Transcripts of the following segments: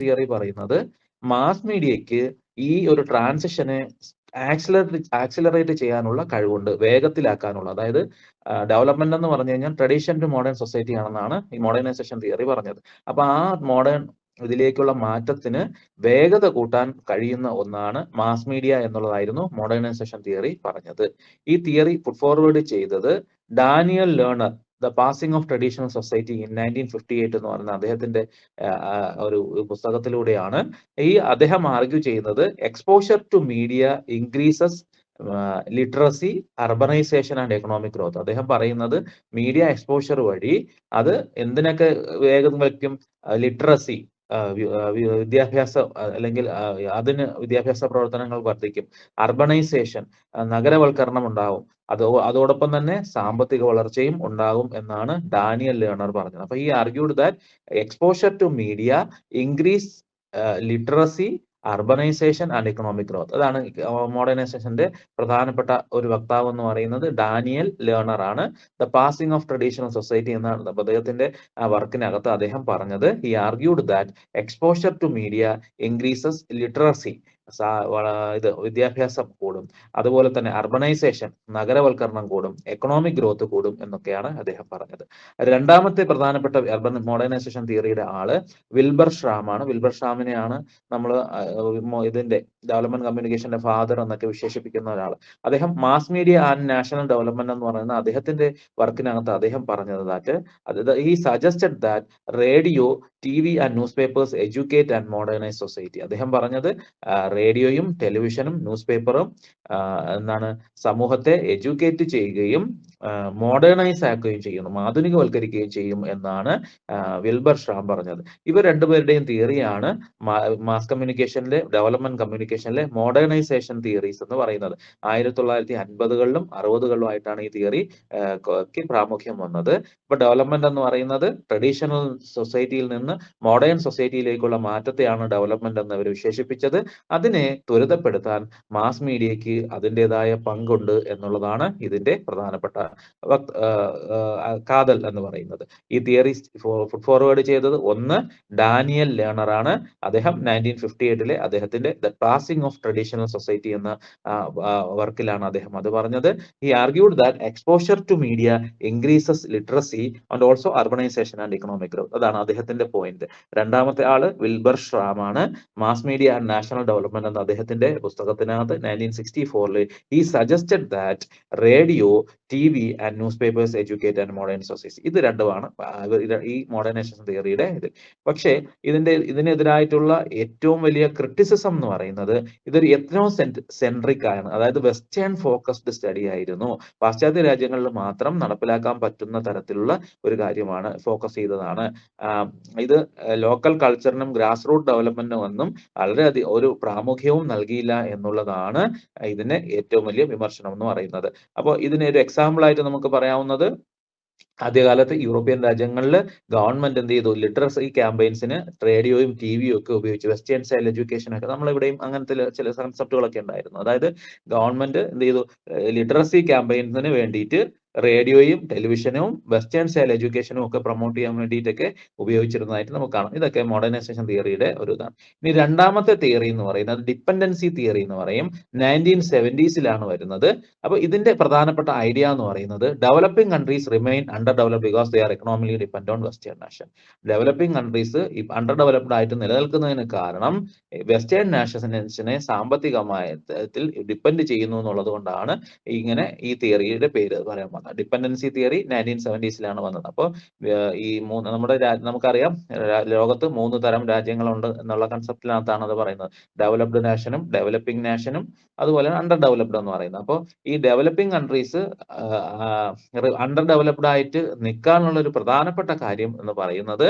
Theory പറയുന്നത് mass മീഡിയയ്ക്ക് ഈ ഒരു ട്രാൻസിഷനെ ആക്സിലറേറ്റ് ചെയ്യാനുള്ള കഴിവുണ്ട്, വേഗത്തിലാക്കാനുള്ള. അതായത് ഡെവലപ്മെന്റ് എന്ന് പറഞ്ഞു കഴിഞ്ഞാൽ ട്രഡീഷൻ ടു മോഡേൺ സൊസൈറ്റി ആണെന്നാണ് ഈ മോഡേണൈസേഷൻ തിയറി പറഞ്ഞത്. അപ്പൊ ആ മോഡേൺ ഇതിലേക്കുള്ള മാറ്റത്തിന് വേഗത കൂട്ടാൻ കഴിയുന്ന ഒന്നാണ് മാസ് മീഡിയ എന്നുള്ളതായിരുന്നു മോഡേണൈസേഷൻ തിയറി പറഞ്ഞത്. ഈ തിയറി പുട്ട് ഫോർവേഡ് ചെയ്തത് Daniel Lerner, the passing of traditional society in 1958 എന്ന് പറയുന്ന അദ്ദേഹത്തിന്റെ ഒരു പുസ്തകത്തിലൂടെയാണ്. അദ്ദേഹം ആർഗ്യൂ ചെയ്യുന്നത് exposure to media increases literacy, urbanization and economic growth. അദ്ദേഹം പറയുന്നത് മീഡിയ എക്സ്പോഷർ വഴി അത് എന്തിനൊക്കെ വേഗം വയ്ക്കും? ലിറ്ററസി, വിദ്യാഭ്യാസം, അല്ലെങ്കിൽ അതിന് വിദ്യാഭ്യാസ പ്രവർത്തനങ്ങൾ വർദ്ധിക്കും. അർബനൈസേഷൻ, നഗരവൽക്കരണം ഉണ്ടാവും. അതോടൊപ്പം തന്നെ സാമ്പത്തിക വളർച്ചയും ഉണ്ടാകും എന്നാണ് ഡാനിയൽ ലേണർ പറഞ്ഞത്. അപ്പൊ ഈ argued that exposure to media increase literacy, urbanization and economic growth. അതാണ് മോഡേണൈസേഷന്റെ പ്രധാനപ്പെട്ട ഒരു വക്താവ് എന്ന് പറയുന്നത് ഡാനിയൽ ലേണർ ആണ്. The passing of traditional society എന്നാണ് അദ്ദേഹത്തിന്റെ വർക്കിനകത്ത് അദ്ദേഹം പറഞ്ഞത്. ഈ argued that exposure to media increases literacy, വിദ്യാഭ്യാസം കൂടും, അതുപോലെ തന്നെ അർബനൈസേഷൻ, നഗരവൽക്കരണം കൂടും, എക്കണോമിക് ഗ്രോത്ത് കൂടും എന്നൊക്കെയാണ് അദ്ദേഹം പറഞ്ഞത്. രണ്ടാമത്തെ പ്രധാനപ്പെട്ട അർബൻ മോഡേണൈസേഷൻ തിയറിയുടെ ആള് വിൽബർ ഷ്രാമാണ്. വിൽബർ ഷ്രാമിനെയാണ് നമ്മൾ ഇതിന്റെ ഡെവലപ്മെന്റ് കമ്മ്യൂണിക്കേഷന്റെ ഫാദർ എന്നൊക്കെ വിശേഷിപ്പിക്കുന്ന ഒരാൾ. അദ്ദേഹം mass media and national development എന്ന് പറയുന്ന അദ്ദേഹത്തിന്റെ വർക്കിനകത്ത് അദ്ദേഹം പറഞ്ഞത് he suggested that radio, TV and newspapers educate and modernize society. അദ്ദേഹം പറഞ്ഞത് റേഡിയോയും ടെലിവിഷനും ന്യൂസ് പേപ്പറും എന്താണ് സമൂഹത്തെ എഡ്യൂക്കേറ്റ് ചെയ്യുകയും മോഡേണൈസ് ആക്കുകയും ചെയ്യുന്നു, ആധുനികവൽക്കരിക്കുകയും ചെയ്യും എന്നാണ് വിൽബർ ഷ്രാം പറഞ്ഞത്. ഇവർ രണ്ടുപേരുടെയും തിയറിയാണ് മാസ് കമ്മ്യൂണിക്കേഷനിലെ, ഡെവലപ്മെന്റ് കമ്മ്യൂണിക്കേഷനിലെ മോഡേണൈസേഷൻ തിയറീസ് എന്ന് പറയുന്നത്. 1950കളിലും 60കളിലും ആയിട്ടാണ് ഈ തിയറി പ്രാമുഖ്യം വന്നത്. ഇപ്പൊ ഡെവലപ്മെന്റ് എന്ന് പറയുന്നത് ട്രഡീഷണൽ സൊസൈറ്റിയിൽ നിന്ന് മോഡേൺ സൊസൈറ്റിയിലേക്കുള്ള മാറ്റത്തെയാണ് ഡെവലപ്മെന്റ് എന്ന് അവർ വിശേഷിപ്പിച്ചത്. അതിനെ ത്വരിതപ്പെടുത്താൻ മാസ് മീഡിയയ്ക്ക് അതിൻ്റെതായ പങ്കുണ്ട് എന്നുള്ളതാണ് ഇതിന്റെ പ്രധാനപ്പെട്ട കാതൽ എന്ന് പറയുന്നത്. ഈ തിയറി ഫുഡ് ഫോർവേഡ് ചെയ്തത് ഒന്ന് ഡാനിയൽ ലേണർ ആണ്. അദ്ദേഹം 1958 അദ്ദേഹത്തിന്റെ the passing of traditional society എന്ന വർക്കിലാണ് അദ്ദേഹം അത് പറഞ്ഞത്. He argued that exposure to media increases literacy and also urbanization and economic growth. അതാണ് അദ്ദേഹത്തിന്റെ പോയിന്റ്. രണ്ടാമത്തെ ആള് വിൽബർ ഷ്രാം ആണ്. Mass media and national development എന്ന അദ്ദേഹത്തിന്റെ പുസ്തകത്തിനകത്ത് 1964 he suggested that radio, TV and newspapers educate and modern society. ഇത് രണ്ടുമാണ് ഈ മോഡേണൈസേഷൻ തിയറിയുടെ ഇതിൽ. പക്ഷേ ഇതിനെതിരായിട്ടുള്ള ഏറ്റവും വലിയ ക്രിറ്റിസിസം എന്ന് പറയുന്നത് ഇതൊരു എത്നോ സെൻട്രിക് ആണ്, അതായത് വെസ്റ്റേൺ ഫോക്കസ്ഡ് സ്റ്റഡി ആയിരുന്നു, പാശ്ചാത്യ രാജ്യങ്ങളിൽ മാത്രം നടപ്പിലാക്കാൻ പറ്റുന്ന തരത്തിലുള്ള ഒരു കാര്യമാണ്, ഫോക്കസ് ചെയ്തതാണ്. ഇത് ലോക്കൽ കൾച്ചറിനും ഗ്രാസ് റൂട്ട് ഡെവലപ്മെന്റിനും ഒന്നും വളരെയധികം ഒരു പ്രാമുഖ്യവും നൽകിയില്ല എന്നുള്ളതാണ് ഇതിന് ഏറ്റവും വലിയ വിമർശനം എന്ന് പറയുന്നത്. അപ്പോൾ ഇതിന് ഒരു എക്സാമ്പിൾ ആയിട്ട് നമുക്ക് പറയാവുന്നത് ആദ്യകാലത്ത് യൂറോപ്യൻ രാജ്യങ്ങളിൽ ഗവൺമെന്റ് എന്ത് ചെയ്തു? ലിറ്ററസി ക്യാമ്പയിൻസിന് റേഡിയോയും ടിവിയും ഒക്കെ ഉപയോഗിച്ച് വെസ്റ്റേൺ സ്റ്റൈൽ എഡ്യൂക്കേഷൻ ഒക്കെ നമ്മളിവിടെയും അങ്ങനത്തെ ചില കൺസെപ്റ്റുകളൊക്കെ ഉണ്ടായിരുന്നു. അതായത് ഗവൺമെന്റ് എന്ത് ചെയ്തു? ലിറ്ററസി ക്യാമ്പയിൻസിന് വേണ്ടിയിട്ട് റേഡിയോയും ടെലിവിഷനും വെസ്റ്റേൺ സ്റ്റൈൽ എഡ്യൂക്കേഷനും ഒക്കെ പ്രൊമോട്ട് ചെയ്യാൻ വേണ്ടിയിട്ടൊക്കെ ഉപയോഗിച്ചിരുന്നതായിട്ട് നമുക്ക് കാണാം. ഇതൊക്കെ മോഡേണൈസേഷൻ തിയറിയുടെ ഒരു ഇതാണ്. ഇനി രണ്ടാമത്തെ തിയറി എന്ന് പറയുന്നത് ഡിപ്പെൻഡൻസി തിയറി എന്ന് പറയും. 1970s വരുന്നത്. അപ്പൊ ഇതിന്റെ പ്രധാനപ്പെട്ട ഐഡിയ എന്ന് പറയുന്നത് developing countries remain under developed because they are economically depend on western nation. Developing countries under developed ആയിട്ട് നിലനിൽക്കുന്നതിന് കാരണം വെസ്റ്റേൺ നാഷൻസിനെ സാമ്പത്തികമായ ഡിപ്പെൻഡ് ചെയ്യുന്നു എന്നുള്ളത് കൊണ്ടാണ് ഇങ്ങനെ ഈ തിയറിയുടെ പേര് പറയാൻ വന്നത്. ഡിപ്പെൻഡൻസി തിയറി 1970s വന്നത്. അപ്പോൾ ഈ നമ്മുടെ നമുക്കറിയാം ലോകത്ത് 3 തരം രാജ്യങ്ങളുണ്ട് എന്നുള്ള കൺസെപ്റ്റിനകത്താണ് അത് പറയുന്നത്. ഡെവലപ്ഡ് നാഷനും ഡെവലപ്പിംഗ് നാഷനും അതുപോലെ അണ്ടർ ഡെവലപ്ഡ് എന്ന് പറയുന്നത്. അപ്പോൾ ഈ ഡെവലപ്പിംഗ് കൺട്രീസ് അണ്ടർ ഡെവലപ്ഡ് ആയിട്ട് നിൽക്കാനുള്ള ഒരു പ്രധാനപ്പെട്ട കാര്യം എന്ന് പറയുന്നത്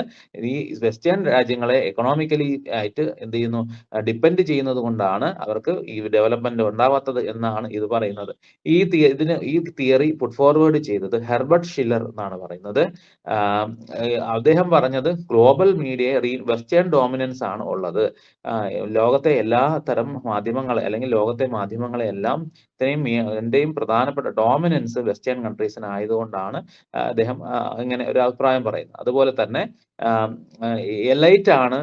ഈ വെസ്റ്റേൺ രാജ്യങ്ങളെ എക്കണോമിക്കലി ആയിട്ട് എന്ത് ചെയ്യുന്നു? ഡിപ്പെൻഡ് ചെയ്യുന്നത് കൊണ്ടാണ് അവർക്ക് ഈ ഡെവലപ്മെന്റ് ഉണ്ടാവാത്തത് എന്നാണ് ഇത് പറയുന്നത്. ഈ തിയറി പുട്ട് ഫോർവേഡ് ഫോർവേഡ് ചെയ്തത് ഹെർബർട്ട് ഷില്ലർ എന്നാണ് പറയുന്നത്. അദ്ദേഹം പറഞ്ഞത് ഗ്ലോബൽ മീഡിയ വെസ്റ്റേൺ ഡോമിനൻസ് ആണ് ഉള്ളത്. ലോകത്തെ എല്ലാ തരം മാധ്യമങ്ങളെ അല്ലെങ്കിൽ ലോകത്തെ മാധ്യമങ്ങളെ എല്ലാം എന്റെയും പ്രധാനപ്പെട്ട ഡോമിനൻസ് വെസ്റ്റേൺ കൺട്രീസിന് ആയതുകൊണ്ടാണ് അദ്ദേഹം ഇങ്ങനെ ഒരു അഭിപ്രായം പറയുന്നത്. അതുപോലെ തന്നെ എലൈറ്റ് ആണ്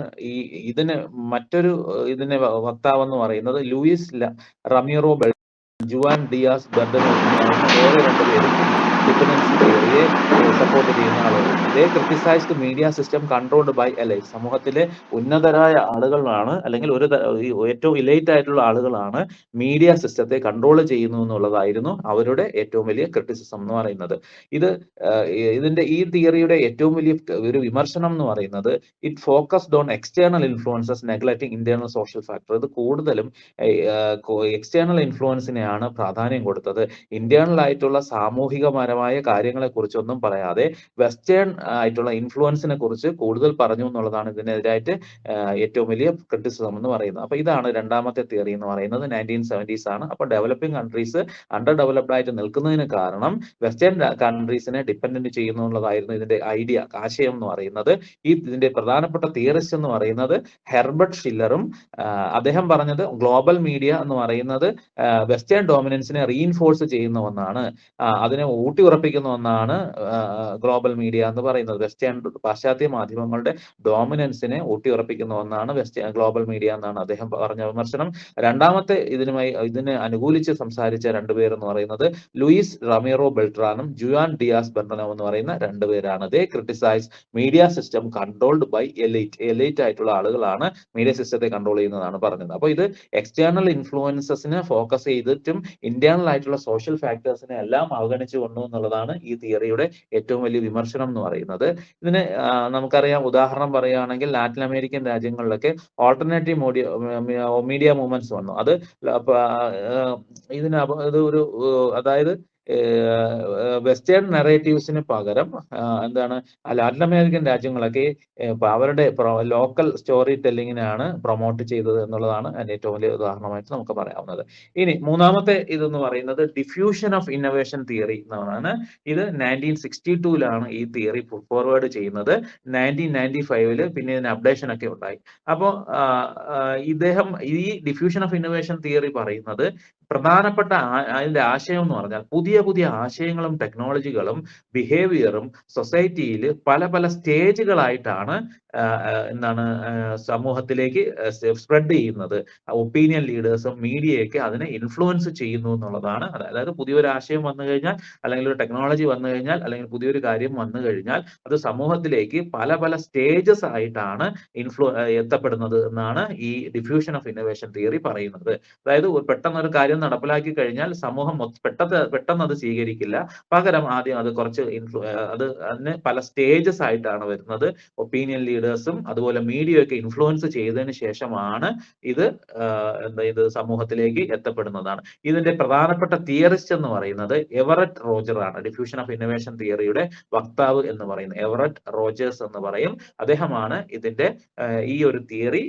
ഇതിന് മറ്റൊരു ഇതിന്റെ വക്താവ് എന്ന് പറയുന്നത് Luis Ramiro Juan Diaz Bordenave വേറെ രണ്ടുപേരും ഡിപെൻഡൻസി തിയറിയെ സപ്പോർട്ട് ചെയ്യുന്ന ആളുകൾ. They criticized media system controlled by elite. സമൂഹത്തിലെ ഉന്നതരായ ആളുകളാണ് അല്ലെങ്കിൽ ഏറ്റവും ഇലൈറ്റ് ആയിട്ടുള്ള ആളുകളാണ് മീഡിയ സിസ്റ്റത്തെ കൺട്രോൾ ചെയ്യുന്നു എന്നുള്ളതായിരുന്നു അവരുടെ ഏറ്റവും വലിയ ക്രിറ്റിസിസം എന്ന് പറയുന്നത്. ഇതിന്റെ ഈ തിയറിയുടെ ഏറ്റവും വലിയ ഒരു വിമർശനം എന്ന് പറയുന്നത് it focused on external influences neglecting internal social factor. ഇത് കൂടുതലും എക്സ്റ്റേണൽ ഇൻഫ്ലുവൻസിനെയാണ് പ്രാധാന്യം കൊടുത്തത്. ഇന്റേണൽ ആയിട്ടുള്ള സാമൂഹികപരമായ കാര്യങ്ങളെ കുറിച്ചൊന്നും പറയാതെ വെസ്റ്റേൺ ആയിട്ടുള്ള ഇൻഫ്ലുവൻസിനെ കുറിച്ച് കൂടുതൽ പറഞ്ഞു എന്നുള്ളതാണ് ഇതിനെതിരായിട്ട് ഏറ്റവും വലിയ ക്രിറ്റിസിസം എന്ന് പറയുന്നത്. അപ്പൊ ഇതാണ് രണ്ടാമത്തെ തിയറി എന്ന് പറയുന്നത്. 1970s ആണ്. അപ്പൊ ഡെവലപ്പിംഗ് കൺട്രീസ് അണ്ടർ ഡെവലപ്ഡ് ആയിട്ട് നിൽക്കുന്നതിന് കാരണം വെസ്റ്റേൺ കൺട്രീസിനെ ഡിപ്പെൻഡന്റ് ചെയ്യുന്നു എന്നുള്ളതായിരുന്നു ഇതിന്റെ ആശയം എന്ന് പറയുന്നത്. ഇതിന്റെ പ്രധാനപ്പെട്ട തിയറിസ്റ്റ് എന്ന് പറയുന്നത് ഹെർബർട്ട് ഷില്ലറും അദ്ദേഹം പറഞ്ഞത് ഗ്ലോബൽ മീഡിയ എന്ന് പറയുന്നത് വെസ്റ്റേൺ ഡോമിനൻസിനെ റീഇൻഫോഴ്സ് ചെയ്യുന്ന ഒന്നാണ്, അതിനെ ഊട്ടിയുറപ്പിക്കുന്ന ഒന്നാണ് ഗ്ലോബൽ മീഡിയ എന്ന് പറയുന്നത്. പാശ്ചാത്യ മാധ്യമങ്ങളുടെ ഡോമിനൻസിനെ ഊട്ടിയുറപ്പിക്കുന്ന ഒന്നാണ് ഗ്ലോബൽ മീഡിയ എന്നാണ് അദ്ദേഹം പറഞ്ഞ വിമർശനം. രണ്ടാമത്തെ ഇതിനെ അനുകൂലിച്ച് സംസാരിച്ച രണ്ടുപേർ എന്ന് പറയുന്നത് ലൂയിസ് റമീറോ ബെൽട്രാനും ജുവാൻ ഡിയാസ് ബെർണനോ എന്ന് പറയുന്ന രണ്ടുപേരാണ്. They criticize media system controlled by elite ആയിട്ടുള്ള ആളുകളാണ് മീഡിയ സിസ്റ്റത്തെ കൺട്രോൾ ചെയ്യുന്നതാണ് പറഞ്ഞത്. അപ്പൊ ഇത് എക്സ്റ്റേണൽ ഇൻഫ്ലുവൻസസിനെ ഫോക്കസ് ചെയ്തിട്ടും ഇന്റേണൽ ആയിട്ടുള്ള സോഷ്യൽ ഫാക്ടേഴ്സിനെ എല്ലാം അവഗണിച്ചു കൊണ്ടു എന്നുള്ളതാണ് ഈ തിയറിയുടെ ഏറ്റവും വലിയ വിമർശനം എന്ന് പറയുന്നത്. ഇതിന് നമുക്കറിയാം, ഉദാഹരണം പറയുകയാണെങ്കിൽ ലാറ്റിൻ അമേരിക്കൻ രാജ്യങ്ങളിലൊക്കെ ഓൾട്ടർനേറ്റീവ് മീഡിയ മൂവ്മെന്റ്സ് വന്നു. അത് അതായത് വെസ്റ്റേൺ നെറേറ്റീവ്സിന് പകരം ലാറ്റിൻ അമേരിക്കൻ രാജ്യങ്ങളൊക്കെ അവരുടെ ലോക്കൽ സ്റ്റോറി ടെല്ലിങ്ങിനാണ് പ്രൊമോട്ട് ചെയ്തത് എന്നുള്ളതാണ് അതിന്റെ ഏറ്റവും വലിയ ഉദാഹരണമായിട്ട് നമുക്ക് പറയാവുന്നത്. ഇനി മൂന്നാമത്തെ ഇതെന്ന് പറയുന്നത് ഡിഫ്യൂഷൻ ഓഫ് ഇന്നോവേഷൻ തിയറി എന്നാണ്. ഇത് 1962 ഈ തിയറി ഫോർവേഡ് ചെയ്യുന്നത്. 1995 പിന്നെ ഇതിന് അപ്ഡേഷൻ ഒക്കെ ഉണ്ടായി. അപ്പോൾ ഇദ്ദേഹം ഈ ഡിഫ്യൂഷൻ ഓഫ് ഇന്നോവേഷൻ തിയറി പറയുന്നത് പ്രധാനപ്പെട്ട അതിന്റെ ആശയം എന്ന് പറഞ്ഞാൽ പുതിയ പുതിയ ആശയങ്ങളും ടെക്നോളജികളും ബിഹേവിയറും സൊസൈറ്റിയിൽ പല പല സ്റ്റേജുകളായിട്ടാണ് സമൂഹത്തിലേക്ക് സ്പ്രെഡ് ചെയ്യുന്നത്. ഒപ്പീനിയൻ ലീഡേഴ്സും മീഡിയയൊക്കെ അതിനെ ഇൻഫ്ലുവൻസ് ചെയ്യുന്നു എന്നുള്ളതാണ്. അതായത് പുതിയൊരു ആശയം വന്നു കഴിഞ്ഞാൽ അല്ലെങ്കിൽ ഒരു ടെക്നോളജി വന്നു കഴിഞ്ഞാൽ അല്ലെങ്കിൽ പുതിയൊരു കാര്യം വന്നു കഴിഞ്ഞാൽ അത് സമൂഹത്തിലേക്ക് പല പല സ്റ്റേജസ് ആയിട്ടാണ് എത്തപ്പെടുന്നത് എന്നാണ് ഈ ഡിഫ്യൂഷൻ ഓഫ് ഇന്നോവേഷൻ തിയറി പറയുന്നത്. അതായത് പെട്ടെന്നൊരു കാര്യം നടപ്പിലാക്കി കഴിഞ്ഞാൽ സമൂഹം പെട്ടെന്ന് അത് സ്വീകരിക്കില്ല. പകരം ആദ്യം അത് കുറച്ച് അതിന് പല സ്റ്റേജസ് ആയിട്ടാണ് വരുന്നത്. ഒപ്പീനിയൻ ലീഡേഴ്സും അതുപോലെ മീഡിയയൊക്കെ ഇൻഫ്ലുവൻസ് ചെയ്തതിന് ശേഷമാണ് ഇത് സമൂഹത്തിലേക്ക് എത്തപ്പെടുന്നതാണ്. ഇതിന്റെ പ്രധാനപ്പെട്ട തിയറിസ്റ്റ് എന്ന് പറയുന്നത് എവററ്റ് റോജർ ആണ്. ഡിഫ്യൂഷൻ ഓഫ് ഇന്നോവേഷൻ തിയറിയുടെ വക്താവ് എന്ന് പറയുന്നത് എവററ്റ് റോജേഴ്സ് എന്ന് പറയും. അദ്ദേഹമാണ് ഇതിന്റെ ഈ ഒരു തിയറി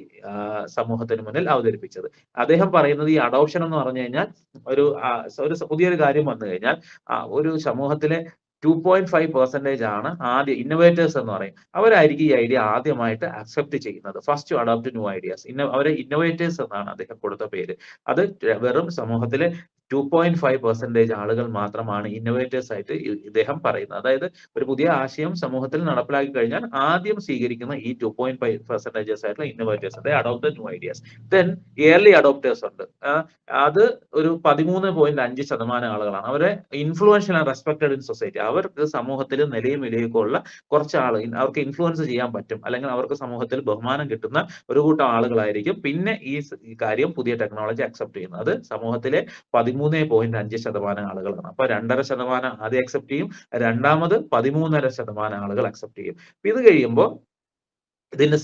സമൂഹത്തിന് മുന്നിൽ അവതരിപ്പിച്ചത്. അദ്ദേഹം പറയുന്നത് ഈ അഡോപ്ഷൻ എന്ന് പറഞ്ഞു കഴിഞ്ഞാൽ ഒരു പുതിയൊരു കാര്യം വന്നു കഴിഞ്ഞാൽ ഒരു സമൂഹത്തിലെ 2.5% ആണ് ആദ്യം ഇന്നോവേറ്റേഴ്സ് എന്ന് പറയും. അവരായിരിക്കും ഈ ഐഡിയ ആദ്യമായിട്ട് അക്സെപ്റ്റ് ചെയ്യുന്നത്. First to adopt new ideas. അവരെ ഇന്നോവേറ്റേഴ്സ് എന്നാണ് അദ്ദേഹം കൊടുത്ത പേര്. അത് വെറും സമൂഹത്തിലെ 2.5% ആളുകൾ മാത്രമാണ് ഇന്നോവേറ്റേഴ്സ് ആയിട്ട് ഇദ്ദേഹം പറയുന്നത്. അതായത് ഒരു പുതിയ ആശയം സമൂഹത്തിൽ നടപ്പിലാക്കി കഴിഞ്ഞാൽ ആദ്യം സ്വീകരിക്കുന്ന ഈ 2.5% ആയിട്ടുള്ള innovators, adopt new ideas. Then yearly adopters ഉണ്ട്. അത് ഒരു 13.5% ആളുകളാണ്. അവരെ influential and respected in society. അവർക്ക് സമൂഹത്തിൽ നിലയും വിലയൊക്കെ ഉള്ള കുറച്ച് അവർക്ക് ഇൻഫ്ലുവൻസ് ചെയ്യാൻ പറ്റും, അല്ലെങ്കിൽ അവർക്ക് സമൂഹത്തിൽ ബഹുമാനം കിട്ടുന്ന ഒരു കൂട്ടം ആളുകളായിരിക്കും പിന്നെ ഈ കാര്യം പുതിയ ടെക്നോളജി അക്സെപ്റ്റ് ചെയ്യുന്നത്. അത് സമൂഹത്തിലെ 13.5% ആളുകളാണ്. അപ്പൊ 2.5% ആദ്യം അക്സെപ്റ്റ് ചെയ്യും, രണ്ടാമത് 13.5% ആളുകൾ അക്സെപ്റ്റ് ചെയ്യും. ഇത് കഴിയുമ്പോൾ ഇതിന്റെ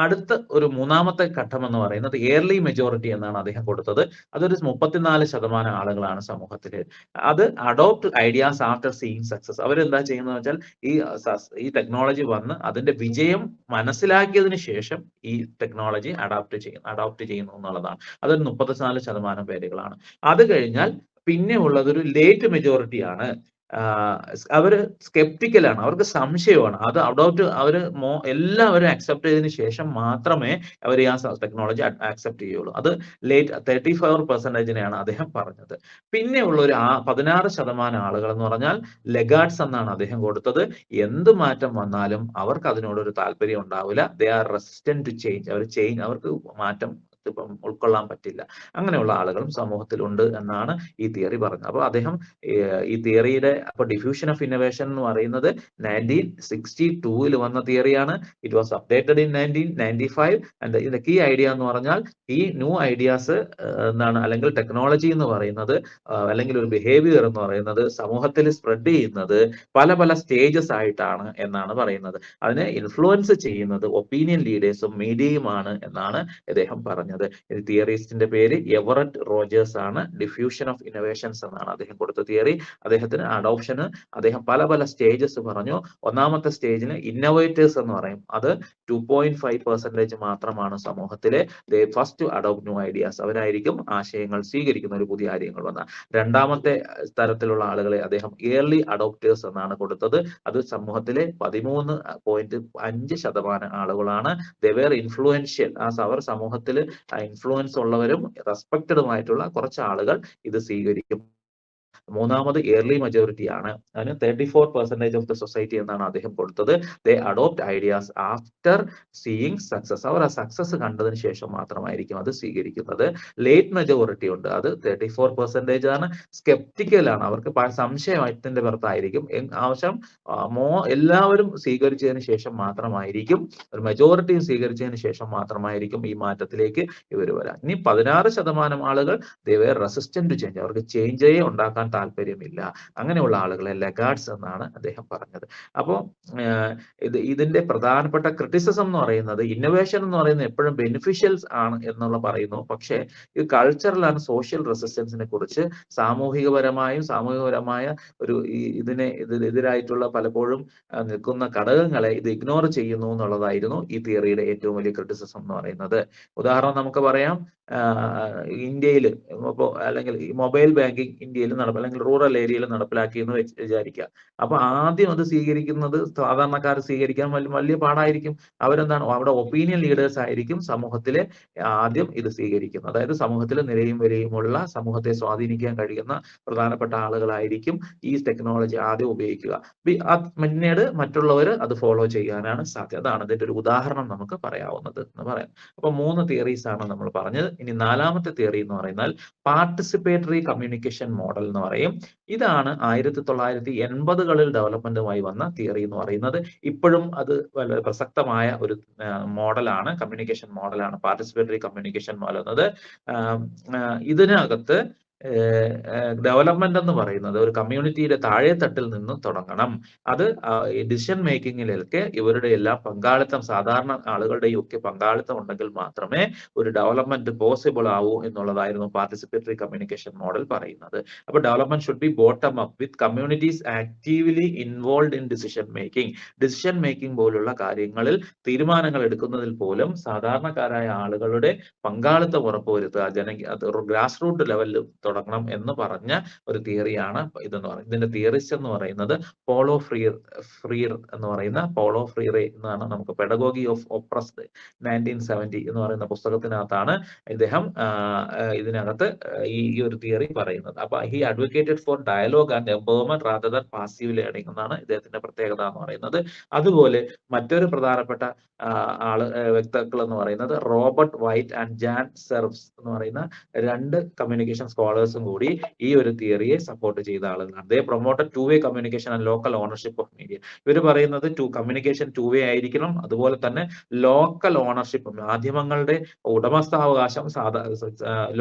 അടുത്ത ഒരു മൂന്നാമത്തെ ഘട്ടം എന്ന് പറയുന്നത് എയർലി മെജോറിറ്റി എന്നാണ് അദ്ദേഹം കൊടുത്തത്. അതൊരു 34% ആളുകളാണ് സമൂഹത്തിൽ. അത് adopt ideas after seeing success. അവരെന്താ ചെയ്യുന്നത് വെച്ചാൽ ഈ ടെക്നോളജി വന്ന് അതിന്റെ വിജയം മനസ്സിലാക്കിയതിന് ശേഷം ഈ ടെക്നോളജി അഡോപ്റ്റ് ചെയ്യുന്നു എന്നുള്ളതാണ്. അതൊരു 34% പേരുകളാണ്. അത് കഴിഞ്ഞാൽ പിന്നെ ഉള്ളത് ഒരു ലേറ്റ് മെജോറിറ്റി ആണ്. അവര് സ്കെപ്റ്റിക്കലാണ്, അവർക്ക് സംശയമാണ്. അത് അഡോപ്റ്റ് അവര് എല്ലാവരും അക്സെപ്റ്റ് ചെയ്തതിന് ശേഷം മാത്രമേ അവർ ആ ടെക്നോളജി അക്സെപ്റ്റ് ചെയ്യുള്ളൂ. അത് ലേറ്റ് 34%നെയാണ് അദ്ദേഹം പറഞ്ഞത്. പിന്നെ ഉള്ള ഒരു 16% ആളുകൾ എന്ന് പറഞ്ഞാൽ ലെഗാർഡ്സ് എന്നാണ് അദ്ദേഹം കൊടുത്തത്. എന്ത് മാറ്റം വന്നാലും അവർക്ക് അതിനോടൊരു താല്പര്യം ഉണ്ടാവില്ല. They are resistant to change. അവർക്ക് മാറ്റം ഇപ്പം ഉൾക്കൊള്ളാൻ പറ്റില്ല. അങ്ങനെയുള്ള ആളുകളും സമൂഹത്തിലുണ്ട് എന്നാണ് ഈ തിയറി പറഞ്ഞത്. അപ്പോൾ അദ്ദേഹം ഈ തിയറിയുടെ ഡിഫ്യൂഷൻ ഓഫ് ഇന്നോവേഷൻ എന്ന് പറയുന്നത് 1962 വന്ന തിയറിയാണ്. It was updated in 1995. And ഇതിന്റെ കീ ഐഡിയ എന്ന് പറഞ്ഞാൽ ഈ ന്യൂ ഐഡിയാസ് എന്താണ്, അല്ലെങ്കിൽ ടെക്നോളജി എന്ന് പറയുന്നത് അല്ലെങ്കിൽ ഒരു ബിഹേവിയർ എന്ന് പറയുന്നത് സമൂഹത്തിൽ സ്പ്രെഡ് ചെയ്യുന്നത് പല പല സ്റ്റേജസ് ആയിട്ടാണ് എന്നാണ് പറയുന്നത്. അതിനെ ഇൻഫ്ലുവൻസ് ചെയ്യുന്നത് ഒപ്പീനിയൻ ലീഡേഴ്സും മീഡിയയുമാണ് എന്നാണ് അദ്ദേഹം പറഞ്ഞത്. തിയറിസ്റ്റിന്റെ പേര് എവററ്റ് റോജേഴ്സ് ആണ്. ഡിഫ്യൂഷൻ ഓഫ് ഇന്നോവേഷൻസ് എന്നാണ് അദ്ദേഹം കൊടുത്ത തിയറി. അദ്ദേഹത്തിന് അഡോപ്ഷന് അദ്ദേഹം പല പല സ്റ്റേജസ് പറഞ്ഞു. ഒന്നാമത്തെ സ്റ്റേജിന് ഇന്നോവേറ്റേഴ്സ് എന്ന് പറയും. അത് 2.5% മാത്രമാണ് സമൂഹത്തിലെ ഫസ്റ്റ് അഡോപ്റ്റ് ന്യൂ ഐഡിയാസ്. അവരായിരിക്കും ആശയങ്ങൾ സ്വീകരിക്കുന്ന ഒരു പുതിയ കാര്യങ്ങൾ വന്ന. രണ്ടാമത്തെ തരത്തിലുള്ള ആളുകളെ അദ്ദേഹം ഏർലി അഡോപ്റ്റേഴ്സ് എന്നാണ് കൊടുത്തത്. അത് സമൂഹത്തിലെ 13.5% ആളുകളാണ്. ദേ ഇൻഫ്ലുവൻഷ്യൽ. അവർ സമൂഹത്തിൽ ഇൻഫ്ലുവൻസ് ഉള്ളവരും റെസ്പെക്റ്റഡുമായിട്ടുള്ള കുറച്ച് ആളുകൾ ഇത് സ്വീകരിക്കും. മൂന്നാമത് ഏർലി മജോറിറ്റി ആണ്. അതിന് 34% ഓഫ് ദ സൊസൈറ്റി എന്നാണ് അദ്ദേഹം കൊടുത്തത്. They adopt ideas after seeing success. അവർ ആ സക്സസ് കണ്ടതിന് ശേഷം മാത്രമായിരിക്കും അത് സ്വീകരിക്കുന്നത്. ലേറ്റ് മെജോറിറ്റി ഉണ്ട്, അത് 34% ആണ്. സ്കെപ്റ്റിക്കൽ ആണ്, അവർക്ക് സംശയത്തിന്റെ പുറത്തായിരിക്കും. ആവശ്യം എല്ലാവരും സ്വീകരിച്ചതിന് ശേഷം മാത്രമായിരിക്കും, ഒരു മെജോറിറ്റി സ്വീകരിച്ചതിന് ശേഷം മാത്രമായിരിക്കും ഈ മാറ്റത്തിലേക്ക് ഇവർ വരാം. ഇനി 16% ആളുകൾ they were resistant to change. അവർക്ക് ചേഞ്ചേ ഉണ്ടാക്കാൻ താല്പര്യമില്ല. അങ്ങനെയുള്ള ആളുകളെ ലെഗാർഡ്സ് എന്നാണ് അദ്ദേഹം പറഞ്ഞത്. അപ്പോൾ ഇതിന്റെ പ്രധാനപ്പെട്ട ക്രിറ്റിസിസം എന്ന് പറയുന്നത്, ഇന്നോവേഷൻ എന്ന് പറയുന്നത് എപ്പോഴും ബെനിഫിഷ്യൽസ് ആണ് എന്നുള്ള പറയുന്നു. പക്ഷേ ഈ കൾച്ചറൽ ആൻഡ് സോഷ്യൽ റെസിസ്റ്റൻസിനെ കുറിച്ച് സാമൂഹികപരമായ ഒരു ഇതിനെതിരായിട്ടുള്ള പലപ്പോഴും നിൽക്കുന്ന ഘടകങ്ങളെ ഇത് ഇഗ്നോർ ചെയ്യുന്നു എന്നുള്ളതായിരുന്നു ഈ തിയറിയുടെ ഏറ്റവും വലിയ ക്രിറ്റിസിസം എന്ന് പറയുന്നത്. ഉദാഹരണം നമുക്ക് പറയാം, ഇന്ത്യയിൽ അല്ലെങ്കിൽ ഈ മൊബൈൽ ബാങ്കിങ് ഇന്ത്യയിൽ അല്ലെങ്കിൽ റൂറൽ ഏരിയയിൽ നടപ്പിലാക്കി എന്ന് വിചാരിക്കുക. അപ്പൊ ആദ്യം അത് സ്വീകരിക്കുന്നത് സാധാരണക്കാർ സ്വീകരിക്കാൻ വലിയ പാടായിരിക്കും. അവരെന്താണ്, അവിടെ ഒപ്പീനിയൻ ലീഡേഴ്സ് ആയിരിക്കും സമൂഹത്തിലെ ആദ്യം ഇത് സ്വീകരിക്കുന്നത്. അതായത് സമൂഹത്തിലെ നിലയും വിലയുമുള്ള, സമൂഹത്തെ സ്വാധീനിക്കാൻ കഴിയുന്ന പ്രധാനപ്പെട്ട ആളുകളായിരിക്കും ഈ ടെക്നോളജി ആദ്യം ഉപയോഗിക്കുക. പിന്നീട് മറ്റുള്ളവർ അത് ഫോളോ ചെയ്യാനാണ് സാധ്യത. അതാണ് ഇതിന്റെ ഒരു ഉദാഹരണം നമുക്ക് പറയാവുന്നത് എന്ന് പറയാം. അപ്പൊ 3 തിയറീസ് ആണ് നമ്മൾ പറഞ്ഞത്. ഇനി 4ാമത്തെ തിയറി എന്ന് പറയുന്നത് പാർട്ടിസിപ്പേറ്ററി കമ്മ്യൂണിക്കേഷൻ മോഡൽ എന്ന് പറയും. ഇതാണ് 1980കളിൽ ഡെവലപ്മെന്റുമായി വന്ന തിയറി എന്ന് പറയുന്നത്. ഇപ്പോഴും അത് വളരെ പ്രസക്തമായ ഒരു മോഡലാണ്, കമ്മ്യൂണിക്കേഷൻ മോഡലാണ് പാർട്ടിസിപ്പേറ്ററി കമ്മ്യൂണിക്കേഷൻ മോഡൽ എന്നത്. ഇതിനകത്ത് ഡെവലപ്മെന്റ് എന്ന് പറയുന്നത് ഒരു കമ്മ്യൂണിറ്റിയുടെ താഴെത്തട്ടിൽ നിന്ന് തുടങ്ങണം. അത് ഡിസിഷൻ മേക്കിങ്ങിലൊക്കെ ഇവരുടെ എല്ലാം പങ്കാളിത്തം, സാധാരണ ആളുകളുടെയും ഒക്കെ പങ്കാളിത്തം ഉണ്ടെങ്കിൽ മാത്രമേ ഒരു ഡെവലപ്മെന്റ് പോസിബിൾ ആവൂ എന്നുള്ളതായിരുന്നു പാർട്ടിസിപ്പേറ്ററി കമ്മ്യൂണിക്കേഷൻ മോഡൽ പറയുന്നത്. അപ്പൊ development should be bottom up with communities actively involve in decision making. Decision making പോലുള്ള കാര്യങ്ങളിൽ, തീരുമാനങ്ങൾ എടുക്കുന്നതിൽ പോലും സാധാരണക്കാരായ ആളുകളുടെ പങ്കാളിത്തം ഉറപ്പുവരുത്തുക, ഗ്രാസ് റൂട്ട് ലെവലിൽ തുടങ്ങണം എന്ന് പറഞ്ഞ ഒരു തിയറിയാണ് ഇതെന്ന് പറയുന്നത്. ഇതിന്റെ തിയറിസ്റ്റ് എന്ന് പറയുന്നത് പോളോ ഫ്രീർ എന്ന് പറയുന്ന പോളോ ഫ്രീറെ എന്നാണ്. നമുക്ക് പെഡഗോഗി ഓഫ് ഒപ്രസ്ഡ് 1970 എന്ന് പറയുന്ന പുസ്തകത്തിനകത്താണ് ഇദ്ദേഹം ഇതിനകത്ത് ഈ ഒരു തിയറി പറയുന്നത്. അപ്പൊ he advocated for dialogue and empowerment rather than passive learning എന്നാണ് ഇദ്ദേഹത്തിന്റെ പ്രത്യേകത എന്ന് പറയുന്നത്. അതുപോലെ മറ്റൊരു പ്രധാനപ്പെട്ട വ്യക്താക്കൾ എന്ന് പറയുന്നത് Robert white and Jan serves എന്ന് പറയുന്ന 2 കമ്മ്യൂണിക്കേഷൻ സ്കോളേഴ്സും കൂടി ഈ ഒരു തിയറിയെ സപ്പോർട്ട് ചെയ്ത ആളുകളാണ്. They promoted 2-way communication and local ownership of media. ഇവർ പറയുന്നത് കമ്മ്യൂണിക്കേഷൻ 2-way ആയിരിക്കണം. അതുപോലെ തന്നെ ലോക്കൽ ഓണർഷിപ്പ്, മാധ്യമങ്ങളുടെ ഉടമസ്ഥാവകാശം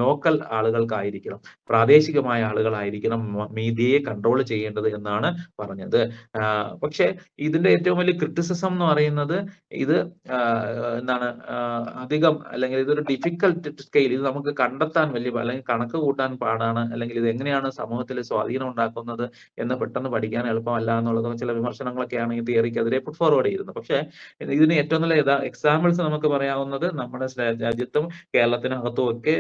ലോക്കൽ ആളുകൾക്കായിരിക്കണം, പ്രാദേശികമായ ആളുകളായിരിക്കണം മീഡിയയെ കൺട്രോൾ ചെയ്യേണ്ടത് എന്നാണ് പറഞ്ഞത്. പക്ഷെ ഇതിന്റെ ഏറ്റവും വലിയ ക്രിറ്റിസിസം എന്ന് പറയുന്നത് ഇത് അധികം, അല്ലെങ്കിൽ ഇതൊരു ഡിഫിക്കൽട്ട് സ്കെയിൽ, ഇത് നമുക്ക് കണ്ടെത്താൻ അല്ലെങ്കിൽ കണക്ക് കൂട്ടാൻ പാടാണ്, അല്ലെങ്കിൽ ഇത് എങ്ങനെയാണ് സമൂഹത്തിൽ സ്വാധീനം ഉണ്ടാക്കുന്നത് എന്ന് പെട്ടെന്ന് പഠിക്കാൻ എളുപ്പമല്ല എന്നുള്ളത് ചില വിമർശനങ്ങളൊക്കെയാണ് ഈ തിയറിക്കെതിരെ പുട്ട് ഫോർവേഡ് ചെയ്യുന്നത്. പക്ഷേ ഇതിന് ഏറ്റവും നല്ല എക്സാമ്പിൾസ് നമുക്ക് പറയാവുന്നത് നമ്മുടെ രാജ്യത്തും കേരളത്തിനകത്തും ഒക്കെ